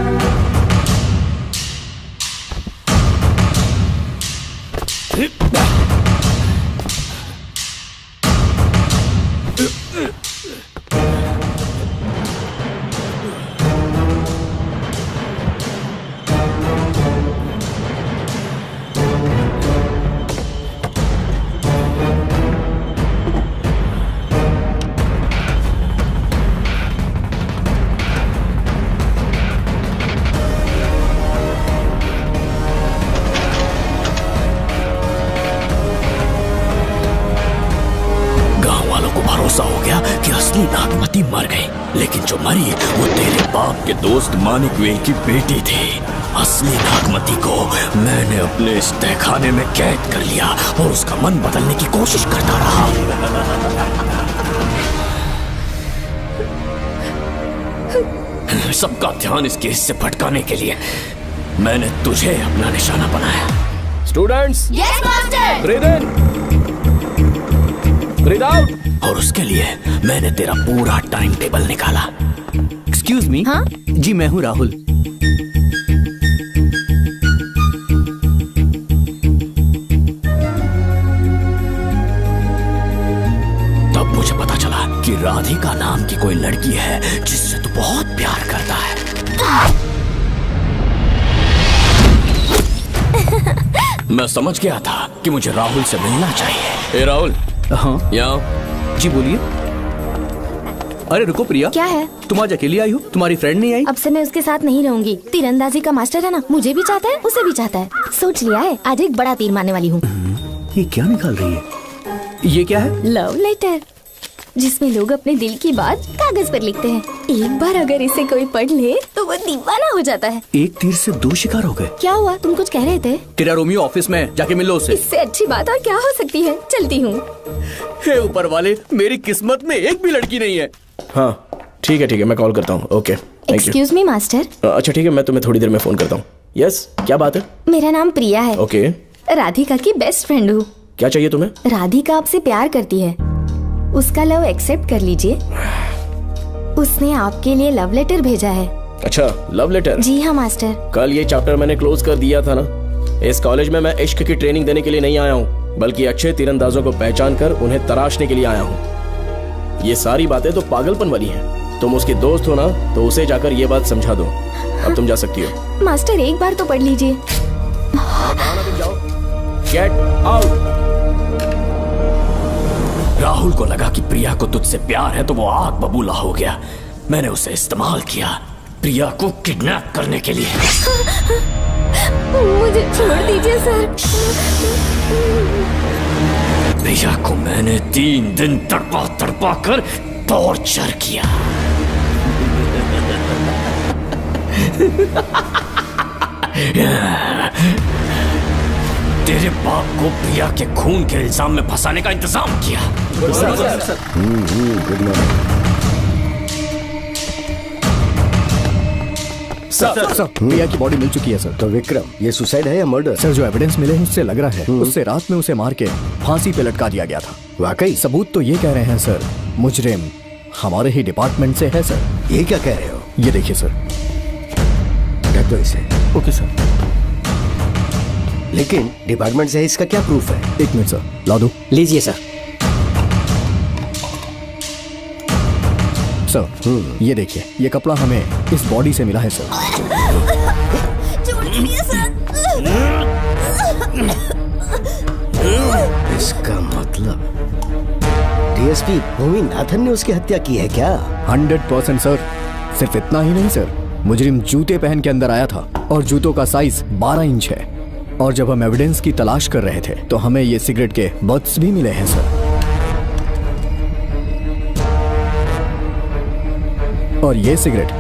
मानिकवेल की बेटी थी। असली नागमती को मैंने अपने इस तहखाने में कैद कर लिया और उसका मन बदलने की कोशिश करता रहा। सबका ध्यान इस केस से भटकाने के लिए मैंने तुझे अपना निशाना बनाया। Students, yes master. ब्रीथ इन, ब्रीथ आउट। और उसके लिए मैंने तेरा पूरा टाइम टेबल निकाला। Excuse me. हाँ? जी मैं हूँ राहुल। तब मुझे पता चला कि राधिका नाम की कोई लड़की है जिससे तू बहुत प्यार करता है। मैं समझ गया था कि मुझे राहुल से मिलना चाहिए। राहुल। हाँ? यहाँ। जी बोलिए। अरे रुको प्रिया। क्या है? तुम आज अकेली आई हो? तुम्हारी फ्रेंड नहीं आई? अब से मैं उसके साथ नहीं रहूंगी। तीरंदाजी का मास्टर है ना, मुझे भी चाहता है उसे भी चाहता है। सोच लिया है, आज एक बड़ा तीर मारने वाली हूँ। ये क्या निकाल रही है? ये क्या है? लव लेटर, जिसमें लोग अपने दिल की बात कागज पर लिखते हैं। एक बार अगर इसे कोई पढ़ ले तो वो दीवाना हो जाता है। एक तीर से 2 शिकार हो गए। क्या हुआ? तुम कुछ कह रहे थे? तेरा रोमियो ऑफिस में, जाके मिलो उससे। इससे अच्छी बात और क्या हो सकती है? चलती हूँ। हे ऊपर वाले, मेरी किस्मत में एक भी लड़की नहीं है। हाँ ठीक है, मैं कॉल करता हूँ। Okay, thank you. Excuse me master. अच्छा ठीक है, मैं तुम्हें थोड़ी देर में फोन करता हूँ। यस, क्या बात है? मेरा नाम प्रिया है। ओके। राधिका की बेस्ट फ्रेंड हूँ। क्या चाहिए तुम्हें? राधिका आपसे प्यार करती है, उसका लव एक्सेप्ट कर लीजिए। उसने आपके लिए लव लेटर भेजा है। अच्छा, लव लेटर? जी हाँ मास्टर। कल ये चैप्टर मैंने क्लोज कर दिया था ना। इस कॉलेज में मैं इश्क की ट्रेनिंग देने के लिए नहीं आया हूँ, बल्कि अच्छे तीरंदाजों को पहचान कर उन्हें तराशने के लिए आया हूँ। ये सारी बातें तो पागलपन वाली हैं। तुम उसकी दोस्त हो ना, तो उसे जाकर ये बात समझा दो। अब तुम जा सकती हो। मास्टर एक बार तो पढ़ लीजिए। Get out. राहुल को लगा कि प्रिया को तुझसे प्यार है तो वो आग बबूला हो गया। मैंने उसे इस्तेमाल किया प्रिया को किडनैप करने के लिए। मुझे छोड़ दीजिए सर। प्रिया को मैंने 3 दिन तड़पा तड़पा कर टॉर्चर किया। तेरे बाप को प्रिया के खून के इल्जाम में फंसाने का इंतजाम किया। सर, प्रिया की बॉडी मिल चुकी है सर। तो विक्रम, ये सुसाइड है या मर्डर? सर, जो एविडेंस मिले हैं उससे लग रहा है उससे रात में उसे मार के फांसी पे लटका दिया गया था। वाकई? सबूत तो ये कह रहे हैं सर, मुजरिम हमारे ही डिपार्टमेंट से है सर। ये क्या कह रहे हो? ये देखिए सर। रख दो इसे। Okay sir. लेकिन डिपार्टमेंट से है, इसका क्या प्रूफ है? 1 मिनट सर, ला दो। लीजिए सर। सर, ये देखिए, ये कपड़ा हमें इस बॉडी से मिला है सर। इसका मतलब डीएसपी भूमि नाथन ने उसकी हत्या की है क्या? 100% सर। सिर्फ इतना ही नहीं सर, मुजरिम जूते पहन के अंदर आया था और जूतों का साइज 12 इंच है। और जब हम एविडेंस की तलाश कर रहे थे तो हमें ये सिगरेट के बट्स भी मिले हैं सर। और ये सिगरेट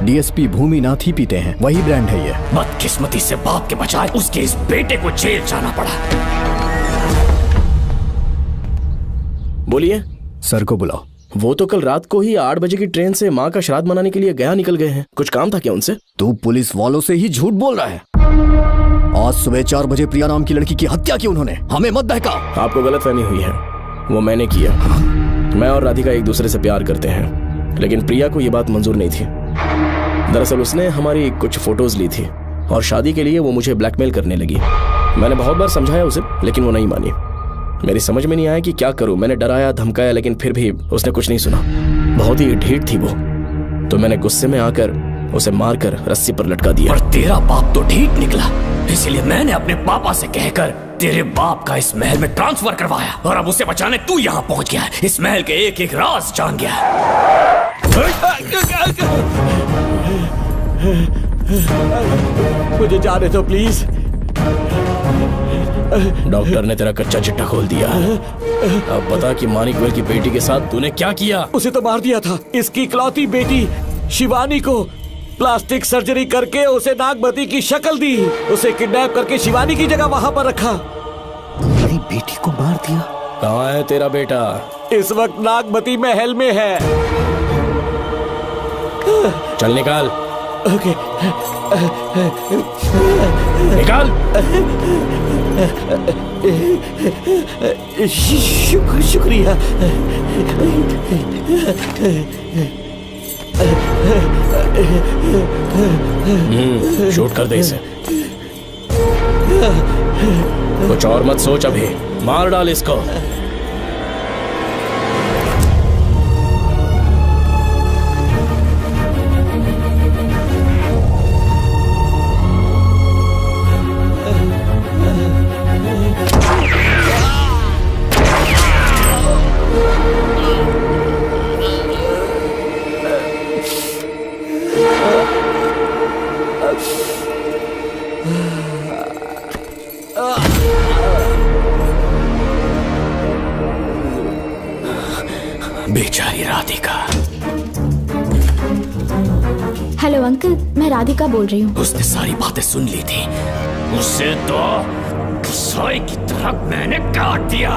डीएसपी भूमि नाथ ही पीते हैं, वही ब्रांड है ये। बदकिस्मती से बाप के बजाय उसके इस बेटे को जेल जाना पड़ा। बोलिए। सर को बुलाओ। वो तो कल रात को ही 8 बजे की ट्रेन से माँ का श्राद्ध मनाने के लिए गया निकल गए हैं। कुछ काम था क्या उनसे? तू पुलिस वालों से ही झूठ बोल रहा है। आज सुबह 4 बजे प्रिया नाम की लड़की की हत्या की उन्होंने। हमें मत बहका। आपको गलतफहमी हुई है, वो मैंने किया। मैं और राधिका एक दूसरे से प्यार करते हैं, लेकिन प्रिया को ये बात मंजूर नहीं थी। दरअसल उसने हमारी कुछ फोटोज ली थी और शादी के लिए वो मुझे ब्लैकमेल करने लगी। मैंने बहुत बार समझाया उसे, लेकिन वो नहीं मानी। मेरी समझ में नहीं आया कि क्या करूं। मैंने डराया धमकाया, लेकिन फिर भी उसने कुछ नहीं सुना। बहुत ही ढीठ थी वो, तो मैंने गुस्से में आकर उसे मारकर रस्सी पर लटका दिया। और तेरा बाप तो ढीठ निकला, इसीलिए मैंने अपने पापा से कहकर तेरे बाप का इस महल में ट्रांसफर करवाया। और अब उसे बचाने तू यहाँ पहुँच गया है। इस महल के एक एक राज जान गया है। मुझे जाने दो प्लीज। डॉक्टर ने तेरा कच्चा चिट्ठा खोल दिया। अब बता कि मानिकवेल की बेटी के साथ तूने क्या किया? उसे तो मार दिया था। इसकी इकलौती बेटी शिवानी को प्लास्टिक सर्जरी करके उसे नागमती की शक्ल दी। उसे किडनैप करके शिवानी की जगह वहां पर रखा। मेरी बेटी को मार दिया? कहाँ है तेरा बेटा? इस वक्त नागमती महल में है। चल निकाल। ओके। निकाल। शुक्रिया। शूट कर दे इसे। कुछ और मत सोच, अभी मार डाल इसको। बेचारी राधिका। हेलो अंकल, मैं राधिका बोल रही हूँ। उसने सारी बातें सुन ली थी। उसे तो कसाई की तरह मैंने काट दिया।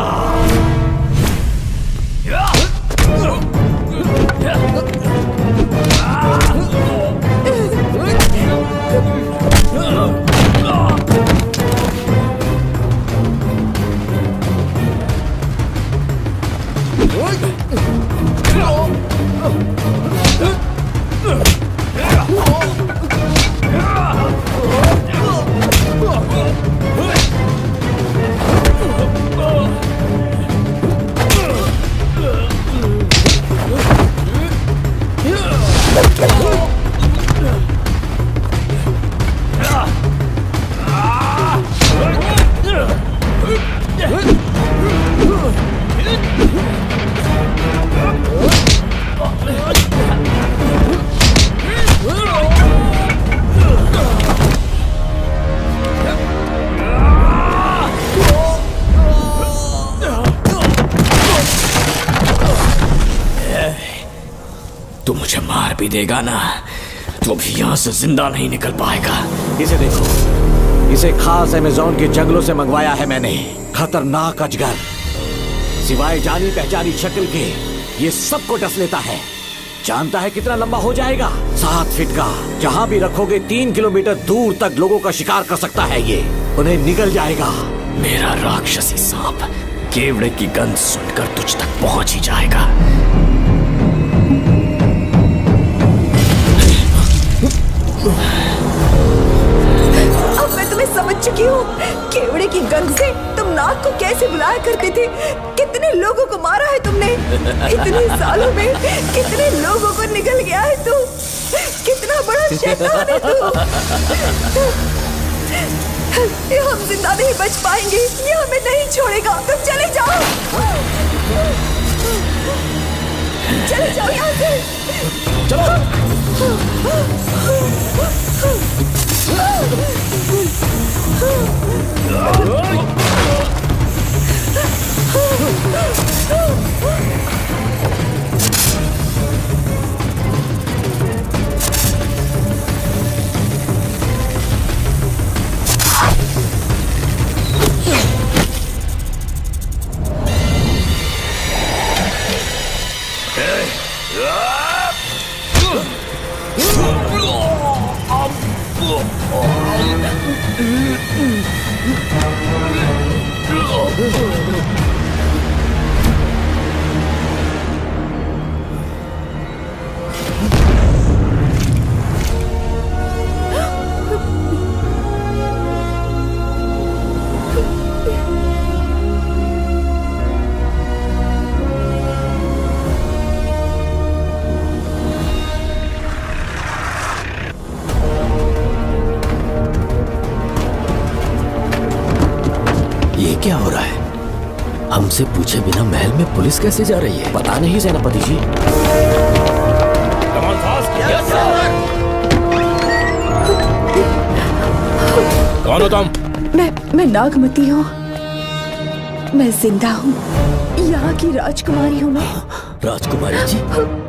तू मुझे मार भी देगा ना, तो भी यहाँ से जिंदा नहीं निकल पाएगा। इसे देखो, इसे खास अमेज़न के जंगलों से मंगवाया है मैंने। खतरनाक अजगर, सिवाय जानी पहचानी शक्ल के ये सबको डस लेता है। जानता है कितना लंबा हो जाएगा? 7 फीट का। जहाँ भी रखोगे 3 किलोमीटर दूर तक लोगों का शिकार कर सकता है ये, उन्हें निगल जाएगा। मेरा राक्षसी सांप केवड़े की गंध सुनकर तुझ तक पहुंच ही जाएगा। अब मैं तुम्हें समझ चुकी हूँ। केवड़े की गंध से तुम नाग को कैसे बुलाया करते थे। कितने लोगों को मारा है तुमने। इतने सालों में कितने लोगों को निगल गया है तू। कितना बड़ा शैतान है तू। ये हम जिंदा नहीं बच पाएंगे। ये हमें नहीं छोड़ेगा। तुम चले जाओ, चले जाओ यहाँ से। क्या हो रहा है? हमसे पूछे बिना महल में पुलिस कैसे जा रही है? पता नहीं सेनापति जी। कौन हो तुम? मैं नागमती हूँ। मैं जिंदा हूँ। यहाँ की राजकुमारी हूँ मैं। राजकुमारी जी,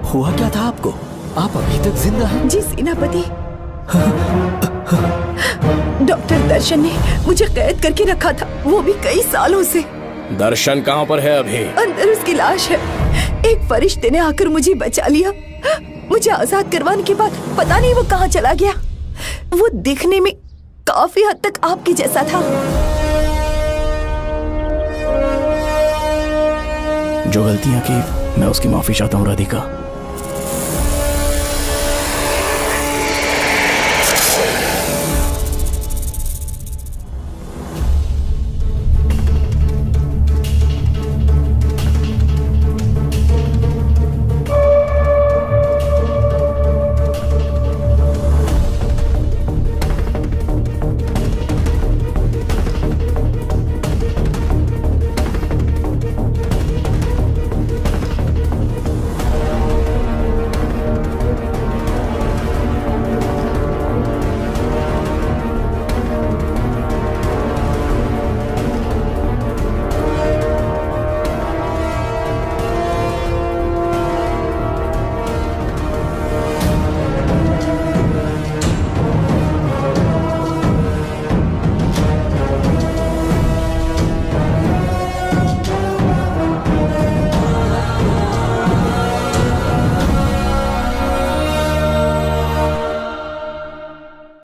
हुआ क्या था आपको? आप अभी तक जिंदा हैं? जी सेनापति। डॉक्टर दर्शन ने मुझे कैद करके रखा था, वो भी कई सालों से। दर्शन कहाँ पर है अभी? अंदर उसकी लाश है। एक फरिश्ते ने आकर मुझे बचा लिया। मुझे आजाद करवाने के बाद पता नहीं वो कहाँ चला गया। वो दिखने में काफी हद तक आपके जैसा था। जो गलतियां की मैं उसकी माफी चाहता हूँ राधिका।